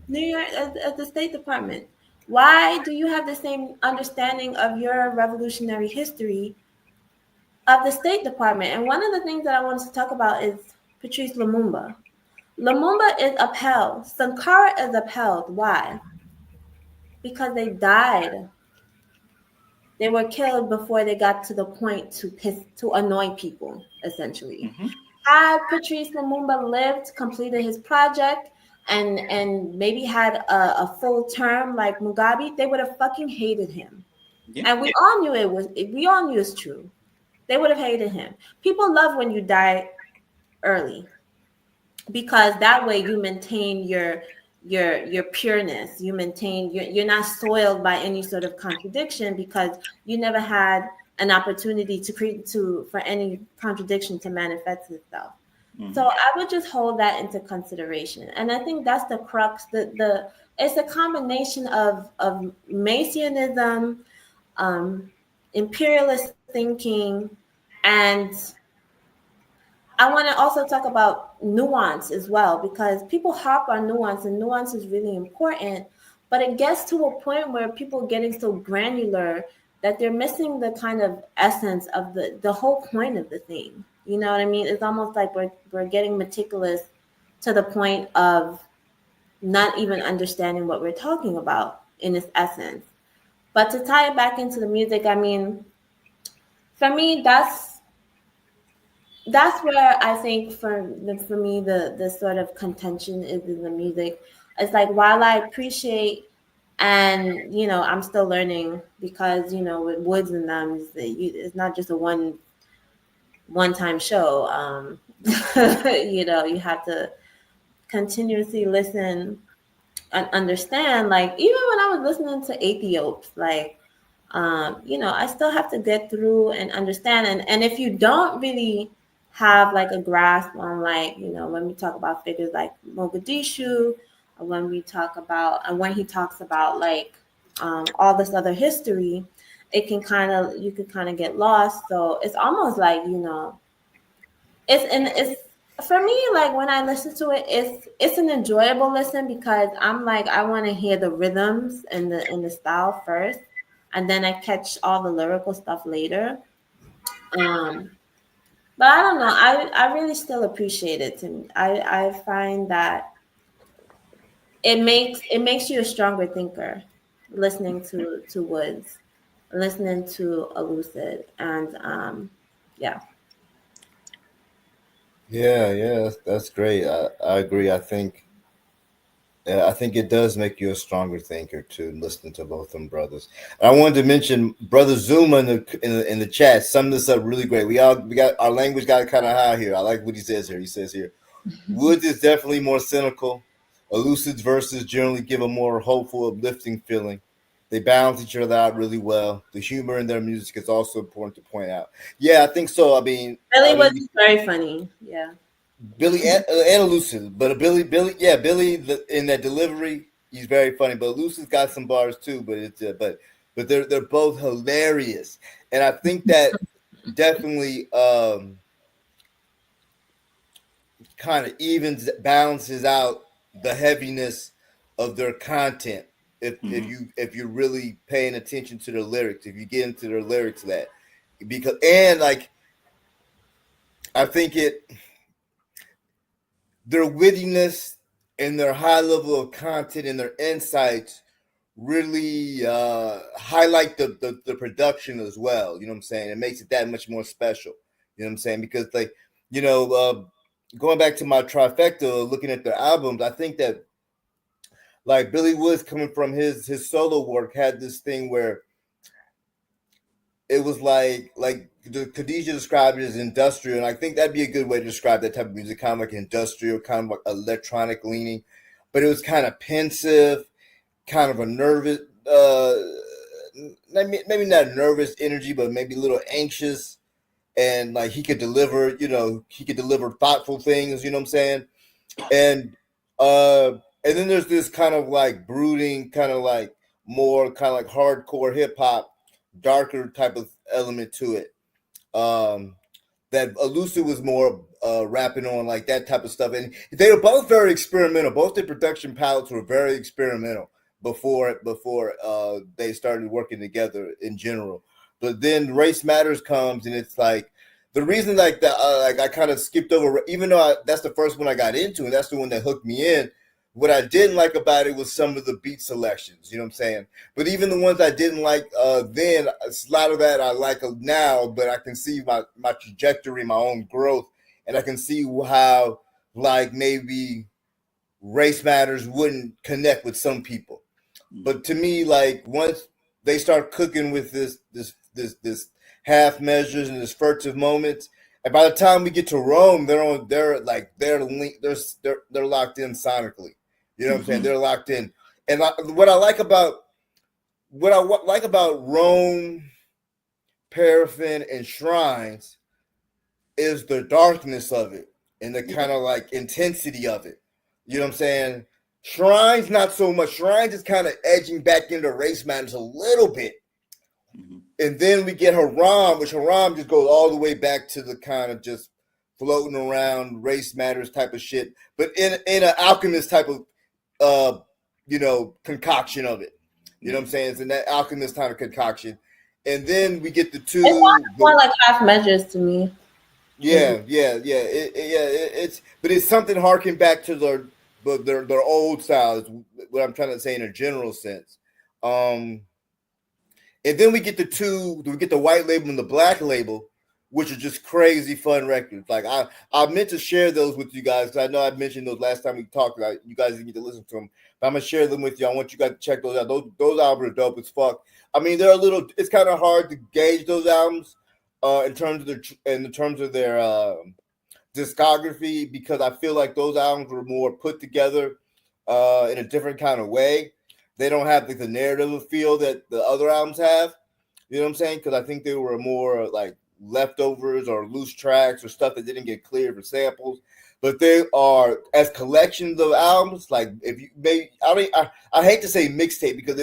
New York as the State Department? Why do you have the same understanding of your revolutionary history of the State Department? And one of the things that I wanted to talk about is Patrice Lumumba. Lumumba is upheld. Sankara is upheld. Why? Because they died. They were killed before they got to the point to annoy people, essentially. Hmm. Had Patrice Lumumba lived, completed his project, and maybe had a full term like Mugabe, they would have fucking hated him. Yeah. And we all knew it's true. They would have hated him. People love when you die early because that way you maintain your pureness. You maintain you're not soiled by any sort of contradiction because you never had an opportunity to create to for any contradiction to manifest itself. So Hmm. I would just hold that into consideration. And I think that's the crux. The It's a combination of Masonianism, um, imperialist thinking, and I want to also talk about nuance as well because people harp on nuance, and nuance is really important. But it gets to a point where people are getting so granular that they're missing the kind of essence of the whole point of the thing. You know what I mean? It's almost like we're getting meticulous to the point of not even understanding what we're talking about in its essence. But to tie it back into the music, I mean, for me, that's where I think for me the sort of contention is in the music. It's like while I appreciate and I'm still learning because with Woods and them it's not just a one time show. You have to continuously listen and understand. Like even when I was listening to Ethiops, like I still have to get through and understand. And if you don't really have like a grasp on like, when we talk about figures like Mogadishu, or when we talk about and when he talks about like all this other history, you can kind of get lost. So it's almost like, it's for me, like when I listen to it, it's an enjoyable listen because I'm like I want to hear the rhythms and the style first, and then I catch all the lyrical stuff later. Um, but I don't know. I really still appreciate it. To I find that it makes you a stronger thinker, listening to Woods, listening to Elucid, and yeah. Yeah, that's great. I agree. I think it does make you a stronger thinker to listen to both them brothers. And I wanted to mention Brother Zuma in the chat summed this up really great. We got our language got kind of high here. I like what he says here. He says here, Woods is definitely more cynical. Elucid's verses generally give a more hopeful, uplifting feeling. They balance each other out really well. The humor in their music is also important to point out. Yeah, I think so. Billy was very funny. Yeah. Billy and Lucid, but Billy in that delivery, he's very funny. But Lucid's got some bars too. But they're both hilarious, and I think that definitely kind of evens balances out the heaviness of their content. Hmm. If you're really paying attention to their lyrics, if you get into their lyrics, that because and like I think it their wittiness and their high level of content and their insights really highlight the production as well. You know what I'm saying? It makes it that much more special. You know what I'm saying? Because like, you know, going back to my trifecta, looking at their albums, I think that like Billy Woods coming from his solo work had this thing where it was like the Khadijah described it as industrial, and I think that'd be a good way to describe that type of music, kind of like industrial, kind of like electronic leaning, but it was kind of pensive, kind of a nervous, maybe not nervous energy, but maybe a little anxious, and like he could deliver thoughtful things, you know what I'm saying, and uh, and then there's this kind of like brooding, kind of like more kind of like hardcore hip hop, darker type of element to it. Um, that Elusive was more rapping on like that type of stuff, and they were both very experimental. Both the production palettes were very experimental before they started working together in general. But then Race Matters comes, and it's like the reason like that. Like I kind of skipped over, even though that's the first one I got into, and that's the one that hooked me in. What I didn't like about it was some of the beat selections. You know what I'm saying? But even the ones I didn't like then, a lot of that I like now. But I can see my trajectory, my own growth, and I can see how like maybe Race Matters wouldn't connect with some people. But to me, like once they start cooking with this half measures and this furtive moments, and by the time we get to Rome, they're locked in sonically. You know what I'm saying? Mm-hmm. They're locked in. And what I like about Rome, Paraffin, and Shrines is the darkness of it and the Yeah. kind of like intensity of it. You know what I'm saying? Shrines, not so much. Shrines is kind of edging back into Race Matters a little bit. Mm-hmm. And then we get Haram, which Haram just goes all the way back to the kind of just floating around Race Matters type of shit, but in an alchemist type of concoction of it. You know what I'm saying? It's in that alchemist kind of concoction. And then we get the It two. sounds more like half measures to me. It's but it's something harking back to their old styles. What I'm trying to say in a general sense. Um, and then we get the white label and the black label, which are just crazy fun records. Like I meant to share those with you guys because I know I mentioned those last time we talked. Like, you guys didn't get to listen to them, but I'm gonna share them with you. I want you guys to check those out. Those albums are dope as fuck. I mean, they're a little. It's kind of hard to gauge those albums in terms of their discography because I feel like those albums were more put together in a different kind of way. They don't have the narrative feel that the other albums have. You know what I'm saying? Because I think they were more like leftovers or loose tracks or stuff that didn't get cleared for samples. But they are as collections of albums. Like if you maybe I hate to say mixtape because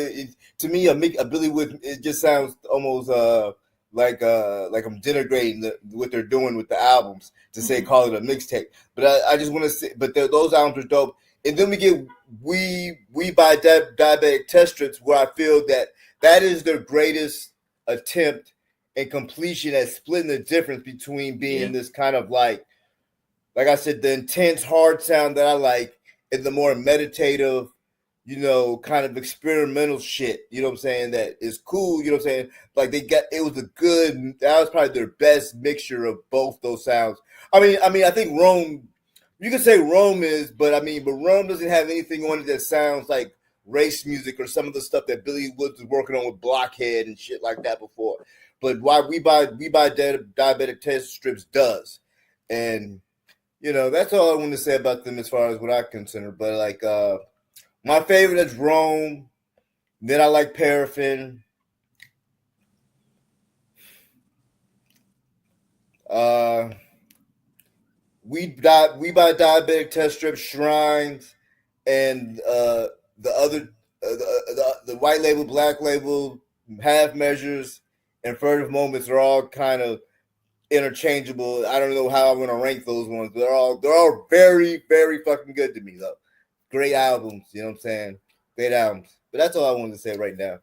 to me a Billy Wood it just sounds almost like I'm denigrating what they're doing with the albums to say Mm-hmm. call it a mixtape. But I just want to say, but those albums are dope. And then we get we by Diabetic Test Strips, where I feel that is their greatest attempt and completion at splitting the difference between Yeah. being this kind of like I said, the intense hard sound that I like and the more meditative, kind of experimental shit, you know what I'm saying, that is cool, you know what I'm saying? Like that was probably their best mixture of both those sounds. I mean, I think Rome, you could say Rome is, but Rome doesn't have anything on it that sounds like race music or some of the stuff that Billy Woods was working on with Blockhead and shit like that before. But why we buy Diabetic Test Strips does. And that's all I want to say about them as far as what I consider. But like my favorite is Rome. Then I like Paraffin. Uh, we buy Diabetic Test Strip, Shrines, and the other the white label, black label, half measures, and furtive moments are all kind of interchangeable. I don't know how I'm gonna rank those ones, but they're all very, very fucking good to me though. Great albums, you know what I'm saying? Great albums. But that's all I wanted to say right now.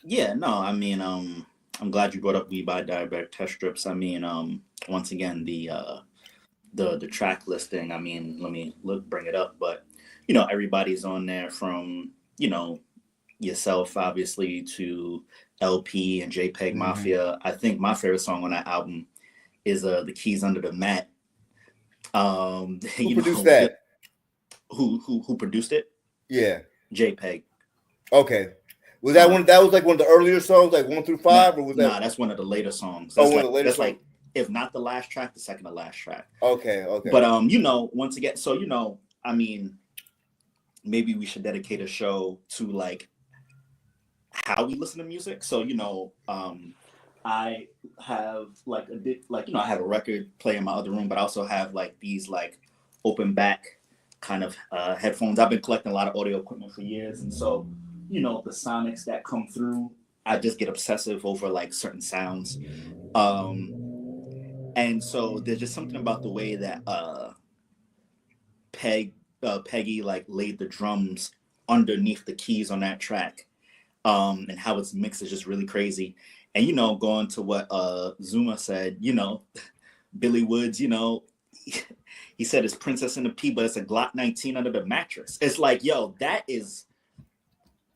Yeah, no, I mean, I'm glad you brought up We by Diabetic Test Strips. I mean, once again, the track listing. I mean, let me bring it up, but everybody's on there from yourself, obviously, to LP and JPEG Mm-hmm. Mafia. I think my favorite song on that album is "The Keys Under the Mat." Who produced that? Who produced it? Yeah. JPEG. Okay. Was that Um, one? That was like one of the earlier songs, like 1 through 5, or was that? that's one of the later songs. Oh, one of the later That's songs. like if not the last track, the second to last track. Okay. Okay. But once again, so I mean, maybe we should dedicate a show to like how we listen to music. So I have like a bit like I have a record player in my other room, but I also have like these like open back kind of headphones. I've been collecting a lot of audio equipment for years, and so the sonics that come through I just get obsessive over like certain sounds. Um, and so there's just something about the way that Peggy like laid the drums underneath the keys on that track, and how it's mixed is just really crazy. And going to what Zuma said, Billy Woods, he said it's Princess in the P, but it's a Glock 19 under the mattress. It's like, yo,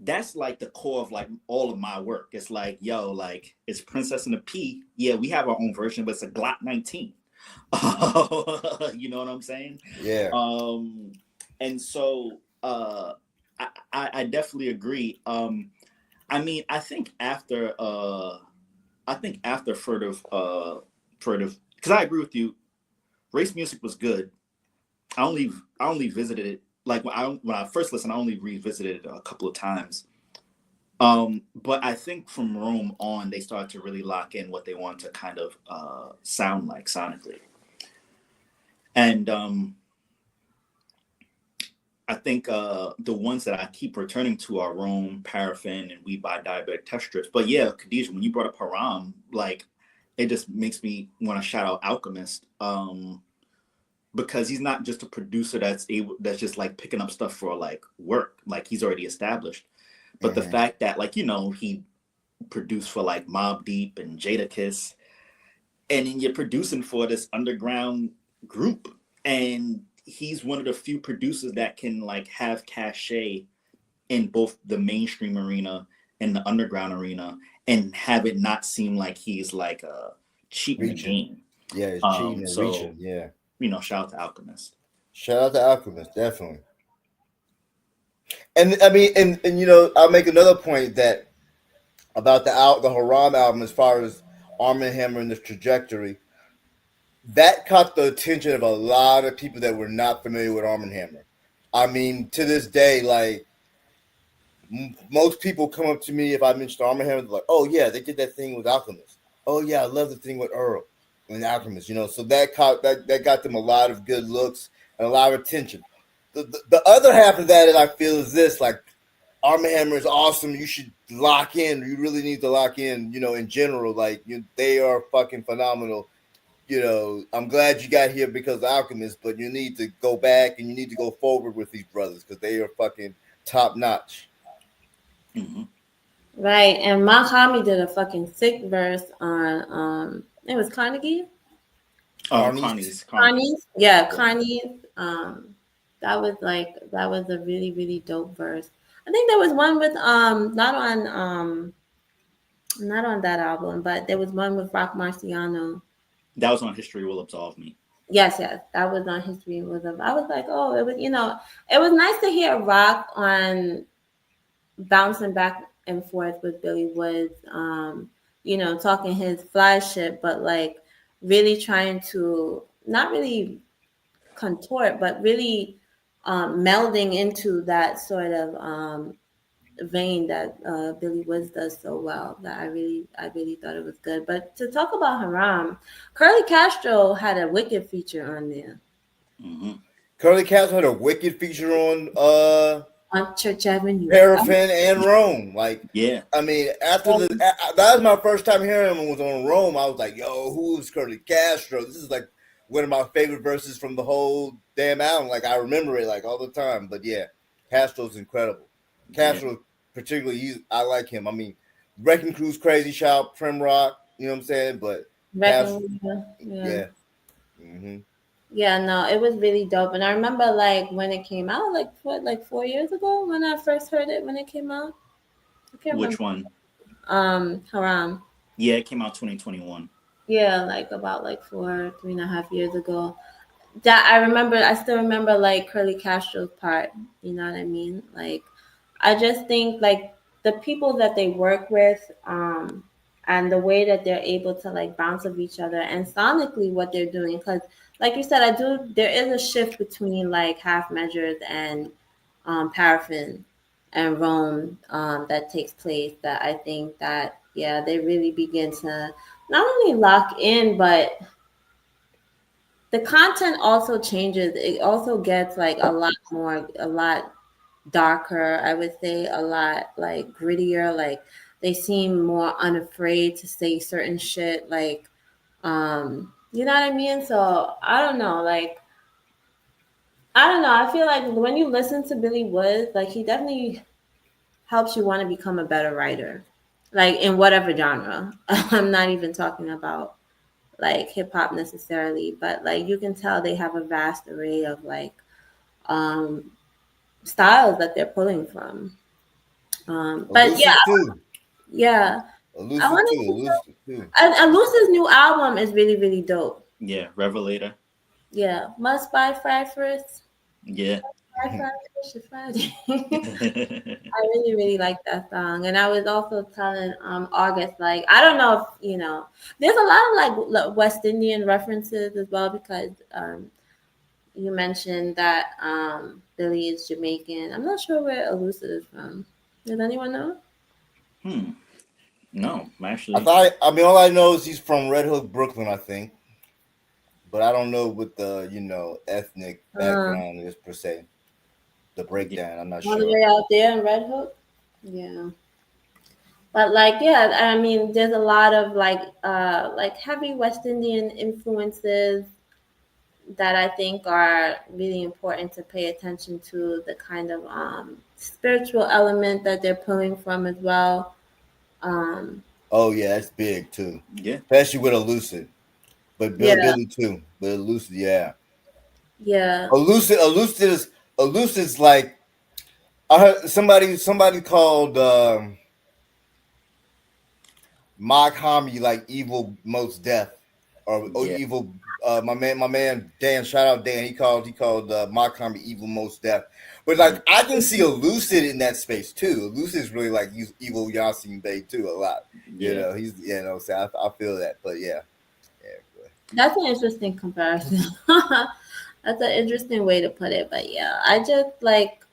that's like the core of like all of my work. It's like, yo, like it's Princess in the P. Yeah, we have our own version, but it's a Glock 19. You know what I'm saying? Yeah. And so I definitely agree. I mean, I think after furtive, because I agree with you. Race music was good. I only visited it like when I first listened. I only revisited it a couple of times. But I think from Rome on, they started to really lock in what they want to kind of sound like sonically. And I think the ones that I keep returning to are Rome, Paraffin, and We Buy Diabetic Test Strips. But yeah, Khadijah, when you brought up Haram, like it just makes me want to shout out Alchemist, because he's not just a producer that's just like picking up stuff for like work, like he's already established. But the fact that like he produced for like Mobb Deep and Jadakiss, and then you're producing for this underground group, and he's one of the few producers that can like have cachet in both the mainstream arena and the underground arena, and have it not seem like he's like cheating the Reaching. game. Yeah, it's cheating and So reaching. Yeah. shout out to Alchemist. Shout out to Alchemist, definitely. And I mean, and I'll make another point that about the Haram album as far as Arm and Hammer and the trajectory. That caught the attention of a lot of people that were not familiar with Arm and Hammer. I mean, to this day, like most people come up to me if I mention Arm and Hammer, they're like, "Oh yeah, they did that thing with Alchemist. Oh yeah, I love the thing with Earl and Alchemist." So that got them a lot of good looks and a lot of attention. The other half of that I feel is this: like Arm and Hammer is awesome. You should lock in. You really need to lock in. In general, like they are fucking phenomenal. I'm glad you got here because of Alchemist, but you need to go back and you need to go forward with these brothers because they are fucking top notch. Mm-hmm. Right, and Mahami did a fucking sick verse on it was Carnegie. Carney's. Carney's, yeah, Carney's. That was a really really dope verse. I think there was one with not on that album, but there was one with Rock Marciano. That was on History Will Absolve Me. Yes, that was on History with him. I was like, oh, it was it was nice to hear Rock on bouncing back and forth with Billy Woods, talking his fly shit, but like really trying to not really contort, but really melding into that sort of vein that Billy Woods does so well. That I really thought it was good. But to talk about Haram, Curly Castro had a wicked feature on there. Mm-hmm. Curly Castro had a wicked feature On Church Avenue. Paraffin and Rome. Like, yeah. I mean, that was my first time hearing him was on Rome. I was like, yo, who's Curly Castro? This is like one of my favorite verses from the whole damn album. Like, I remember it like all the time. But yeah, Castro's incredible. Castro, particularly, I like him. I mean, Wrecking Crew's crazy shout, Prim Rock, you know what I'm saying? But Castro, yeah. Mm-hmm. Yeah, no, it was really dope. And I remember like when it came out, like what, like 4 years ago when I first heard it when it came out. I can't Which remember. one? Haram. Yeah, it came out 2021. Yeah, like about like 3.5 years ago. That I still remember like Curly Castro's part. You know what I mean? Like I just think like the people that they work with, and the way that they're able to like bounce off each other and sonically what they're doing. Because like you said, there is a shift between like Half Measures and Paraffin and Rome that takes place that I think that yeah, they really begin to not only lock in, but the content also changes. It also gets like a lot darker. I would say a lot like grittier. Like they seem more unafraid to say certain shit. Like, you know what I mean? So I don't know. Like, I don't know. I feel like when you listen to Billy Woods, like he definitely helps you want to become a better writer, like in whatever genre. I'm not even talking about like hip hop necessarily, but like you can tell they have a vast array of like um, styles that they're pulling from. But yeah, Elusive too. yeah, I Elusive too. wanted to. Elusive too. And Lucy's new album is really really dope. Yeah, Revelator. Yeah, must buy Fried First. Yeah. Buy Fried Fish Friday. I really, really like that song. And I was also telling August, like, I don't know if, there's a lot of West Indian references as well because you mentioned that Billy is Jamaican. I'm not sure where Elucid is from. Does anyone know? Hmm. No, I actually. thought. I mean, all I know is he's from Red Hook, Brooklyn. I think, but I don't know what the ethnic Uh, background is per se. The Yeah. breakdown. I'm not all the sure. way out there in Red Hook? Yeah. But like, yeah, I mean, there's a lot of like heavy West Indian influences that I think are really important to pay attention to the kind of spiritual element that they're pulling from as well. Um, Oh yeah, that's big too, Yeah. especially with Elucid. But yeah, Billy too. But Elucid, yeah. yeah, Elucid's like I heard somebody called Mock Homie like evil most death or Yeah. evil. My man Dan, shout out Dan. He called Mock Homie evil most death. But Mhm. like I can see Elucid in that space too. Elucid is really like he's evil Yasin Bey too a lot. Yeah. He's so I feel that. But yeah, yeah. that's an interesting comparison. That's an interesting way to put it. But yeah, I just like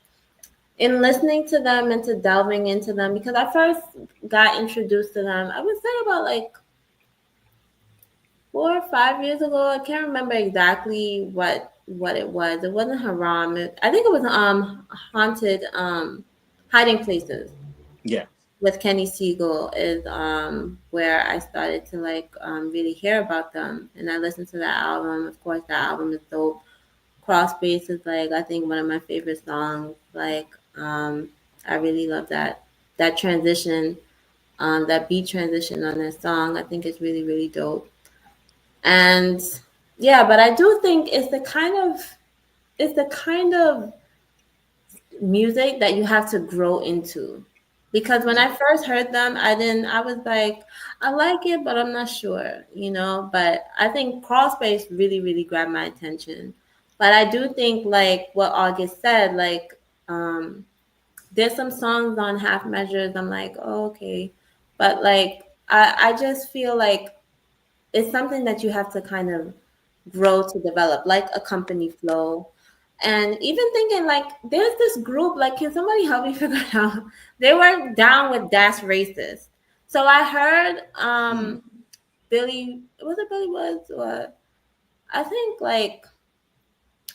in listening to them and to delving into them because I first got introduced to them. I would say about like 4 or 5 years ago. I can't remember exactly what it was. It wasn't Haram. I think it was haunted hiding places Yeah. with Kenny Siegel is where I started to like really hear about them and I listened to that album. Of course that album is dope. Cross Space is like I think one of my favorite songs. Like I really love that transition, that beat transition on that song. I think it's really, really dope. And yeah, but I do think it's the kind of music that you have to grow into. Because when Yeah. I first heard them, I was like, I like it, but I'm not sure. But I think Crawl Space really, really grabbed my attention. But I do think like what August said, like there's some songs on Half Measures, I'm like, oh, okay. But like I just feel like it's something that you have to kind of grow to develop, like a company flow. And even thinking like there's this group, like, can somebody help me figure it out? They were down with Das Racist. So I heard Mm. Billy was it Billy Woods or I think like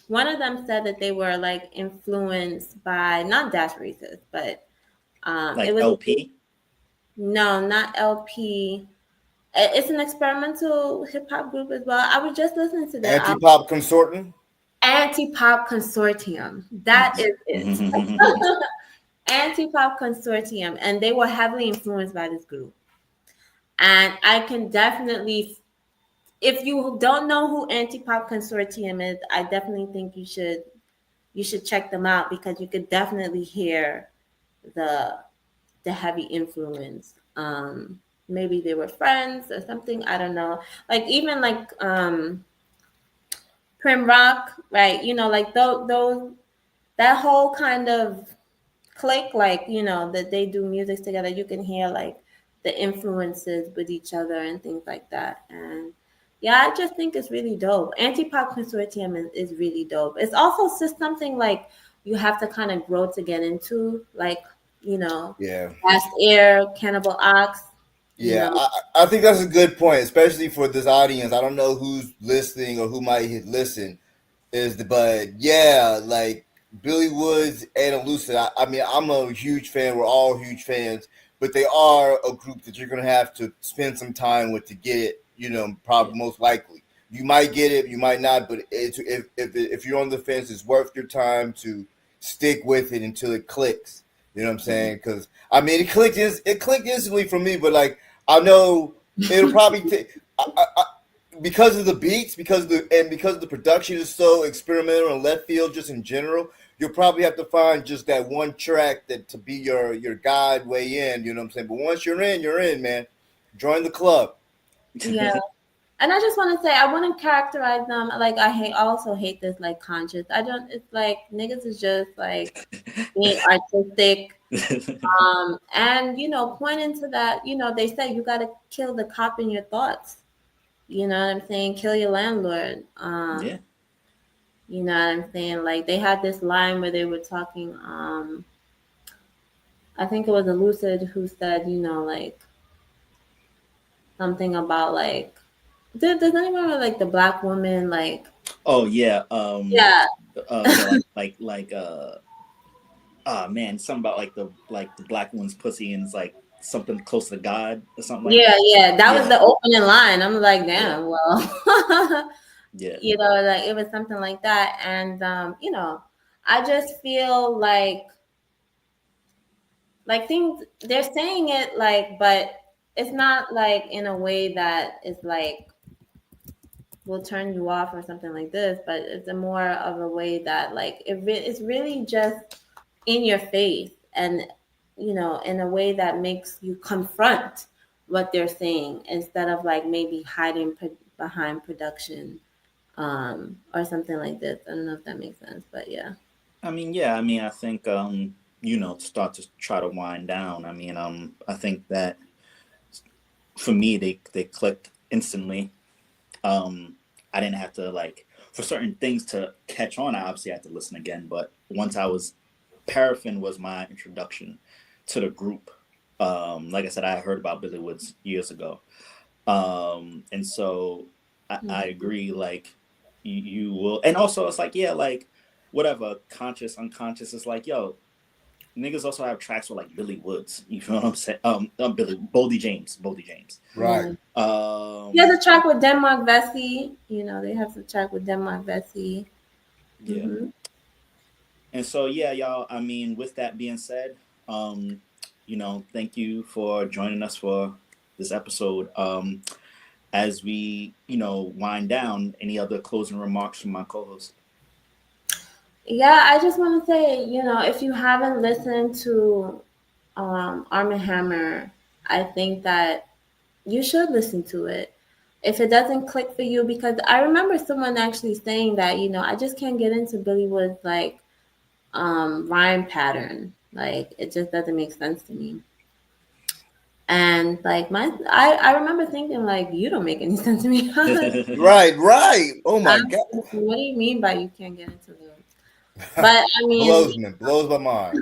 one of them said that they were like influenced by not Das Racist, but it Like was LP. no, not LP. It's an experimental hip hop group as well. I was just listening to their Anti album pop consorting. Anti Pop Consortium. That is it. Anti Pop Consortium. And they were heavily influenced by this group. And I can definitely, if you don't know who Anti Pop Consortium is, I definitely think you should check them out because you could definitely hear the the heavy influence. Maybe they were friends or something. I don't know. Like even like Prim Rock, right? Like those that whole kind of click, like that they do music together. You can hear like the influences with each other and things like that. And yeah, I just think it's really dope. Anti-pop consortium is really dope. It's also just something like you have to kind of grow to get into, like you know, Yeah. Fast Air, Cannibal Ox. You Yeah, know, I think that's a good point, especially for this audience. I don't know who's listening or who might listen, but yeah, like Billy Woods and Elucid. I mean, I'm a huge fan. We're all huge fans. but they are a group that you're gonna have to spend some time with to get it. Yeah. Probably most likely you might get it, you might not, but if you're on the fence, it's worth your time to stick with it until it clicks. You know what I'm Hmm. saying? Because I mean, it clicked instantly for me, but like I know it'll probably take. Because of the beats, because of the production is so experimental and left field, just in general, you'll probably have to find just that one track that to be your guide way in. You know what I'm saying? But once you're in, man. Join the club. Yeah. And I just want to say, I wouldn't characterize them like I also hate this like conscious. I don't. It's like niggas is just like being artistic, and pointing to that. They say you got to kill the cop in your thoughts. You know what I'm saying? Kill your landlord. Yeah. You know what I'm saying? Like they had this line where they were talking. I think it was a Lucid who said, like something about like. Does anyone remember like the black woman like? Oh yeah. Yeah, Yeah. Man, something about like the black woman's pussy and it's like something close to God or something like yeah, that. yeah. That was Yeah. the opening line. I'm like, Yeah. damn. Well, Yeah. like it was something like that, and I just feel like things they're saying it like, but it's not like in a way that is like will turn you off or something like this, but it's a more of a way that like it's really just in your face and in a way that makes you confront what they're saying instead of like maybe hiding behind production or something like this. I don't know if that makes sense, but yeah. I mean, yeah. I mean, I think to start to try to wind down. I mean, I think that for me, they clicked instantly. I didn't have to like for certain things to catch on. I obviously had to listen again, but once I was Paraffin was my introduction to the group. Like I said, I heard about Billy Woods years ago, and so I Mhm. agree. Like you will, and also it's like yeah, like whatever conscious, unconscious. It's like yo, niggas also have tracks with like Billy Woods. You feel what I'm saying? Billy Boldy James. Right. Yeah. He has Um, a track with Denmark Vesey. They have a track with Denmark Vesey. yeah. Hmm. And so yeah, y'all. I mean, with that being said, thank you for joining us for this episode. As we, wind down, any other closing remarks from my co-host? Yeah, I just want to say, if you haven't listened to Arm& Hammer, I think that you should listen to it. If it doesn't click for you, because I remember someone actually saying that, I just can't get into Billy Wood's like rhyme pattern. Like it just doesn't make sense to me. And like I remember thinking like you don't make any sense to me. Right. Right. Oh my god. What do you mean by you can't get into lyrics? But I mean, Blows my mind.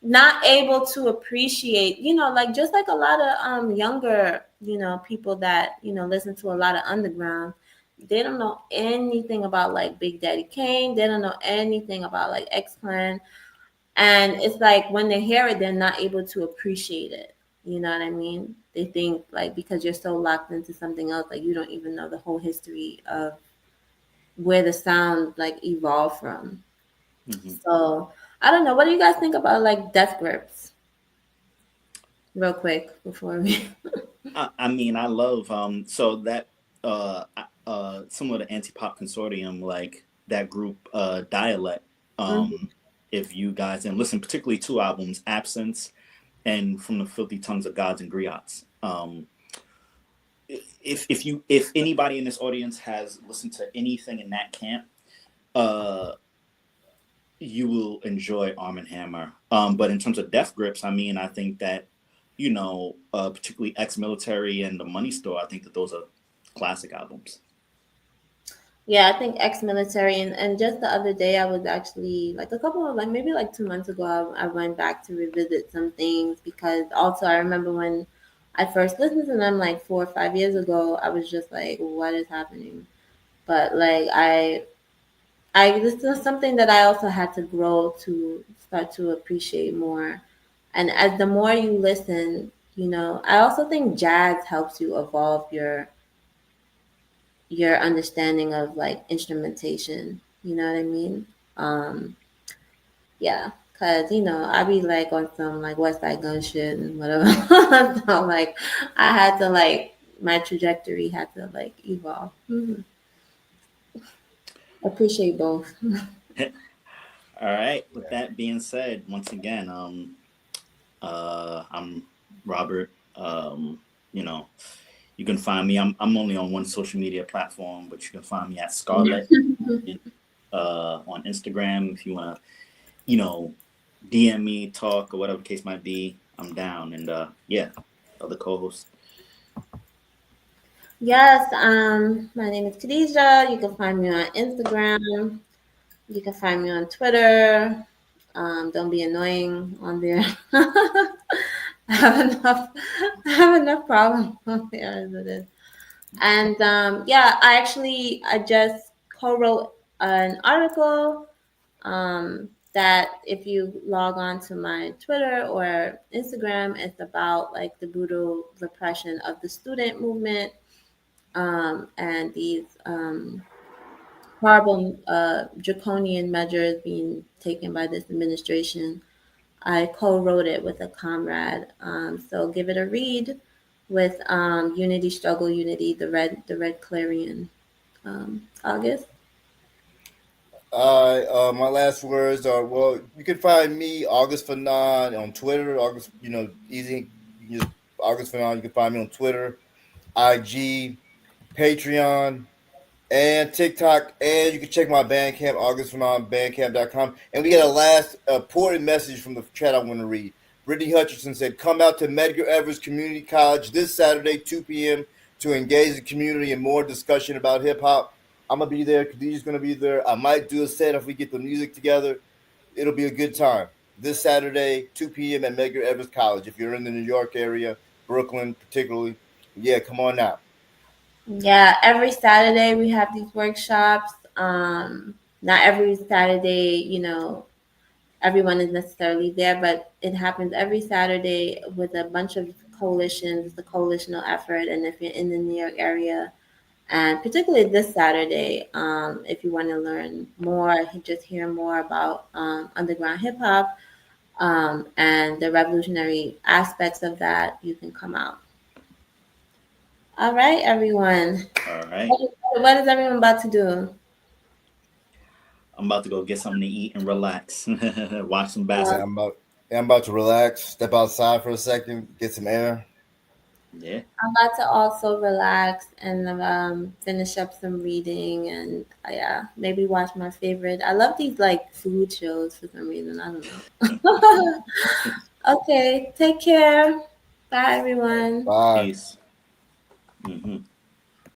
not able to appreciate, like just like a lot of younger, people that, listen to a lot of underground, they don't know anything about like Big Daddy Kane. They don't know anything about like X Clan. And it's like when they hear it, they're not able to appreciate it. You know what I mean? They think like because you're so locked into something else, like you don't even know the whole history of where the sound like evolved from. Hmm. So I don't know. What do you guys think about like death grips? Real quick before we. I mean, I love so that some of the anti pop consortium, like that group, Dialect. Mhm. If you guys and listen, particularly two albums, Absence and From the Filthy Tongues of Gods and Griots. If anybody in this audience has listened to anything in that camp, uh, you will enjoy Arm and Hammer. But in terms of Death Grips, I mean, I think that particularly Ex-Military and The Money Store, I think that those are classic albums. Yeah, I think ex-military, and just the other day I was actually like a couple of like maybe like 2 months ago I went back to revisit some things because also I remember when I first listened to them like 4 or 5 years ago I was just like what is happening, but like I this is something that I also had to grow to start to appreciate more And as the more you listen, I also think jazz helps you evolve your understanding of like instrumentation. You know what I mean? Um, yeah, cause I be like on some like West Side Gun shit and whatever. So like, I had to like my trajectory had to like evolve. Appreciate both. All right. With that being said, once again, I'm Robert. You know, you can find me. I'm only on one social media platform, but you can find me at Scarlet in, on Instagram if you wanna, you know, DM me, talk, or whatever the case might be. I'm down. And yeah, other co-host. Yes, my name is Khadija. You can find me on Instagram. You can find me on Twitter. Don't be annoying on there. I have enough. I have enough problems on there as it is. And yeah, I just co-wrote an article that if you log on to my Twitter or Instagram, it's about like the brutal repression of the student movement and these horrible draconian measures being taken by this administration. I co-wrote it with a comrade, so give it a read with Unity Struggle Unity, the Red Clarion. August. My last words are, well, you can find me August Fanon on Twitter. August, easy. You just August Fanon. You can find me on Twitter, IG, Patreon, and TikTok. And you can check my Bandcamp, augustfanonbandcamp.com. And we got a last important message from the chat I want to read. Brittany Hutchinson said, "Come out to Medgar Evers Community College this Saturday, 2 p.m. to engage the community in more discussion about hip hop. I'm gonna be there. Khadijah's gonna be there. I might do a set if we get the music together. It'll be a good time. This Saturday, 2 p.m. at Medgar Evers College. If you're in the New York area, Brooklyn particularly, yeah, come on out." Yeah, every Saturday we have these workshops. Not every Saturday, everyone is necessarily there, but it happens every Saturday with a bunch of coalitions. It's a coalitional effort, and if you're in the New York area, and particularly this Saturday, if you want to learn more, just hear more about underground hip hop and the revolutionary aspects of that, you can come out. All right, everyone. All right. What is everyone about to do? I'm about to go get something to eat and relax. Watch some Yeah, Uh, basketball. I'm about to relax, step outside for a second, get some air. Yeah. I'm about to also relax and finish up some reading and yeah, maybe watch my favorite. I love these like food shows for some reason. I don't know. Okay, take care. Bye, everyone. Bye. Peace. Hmm.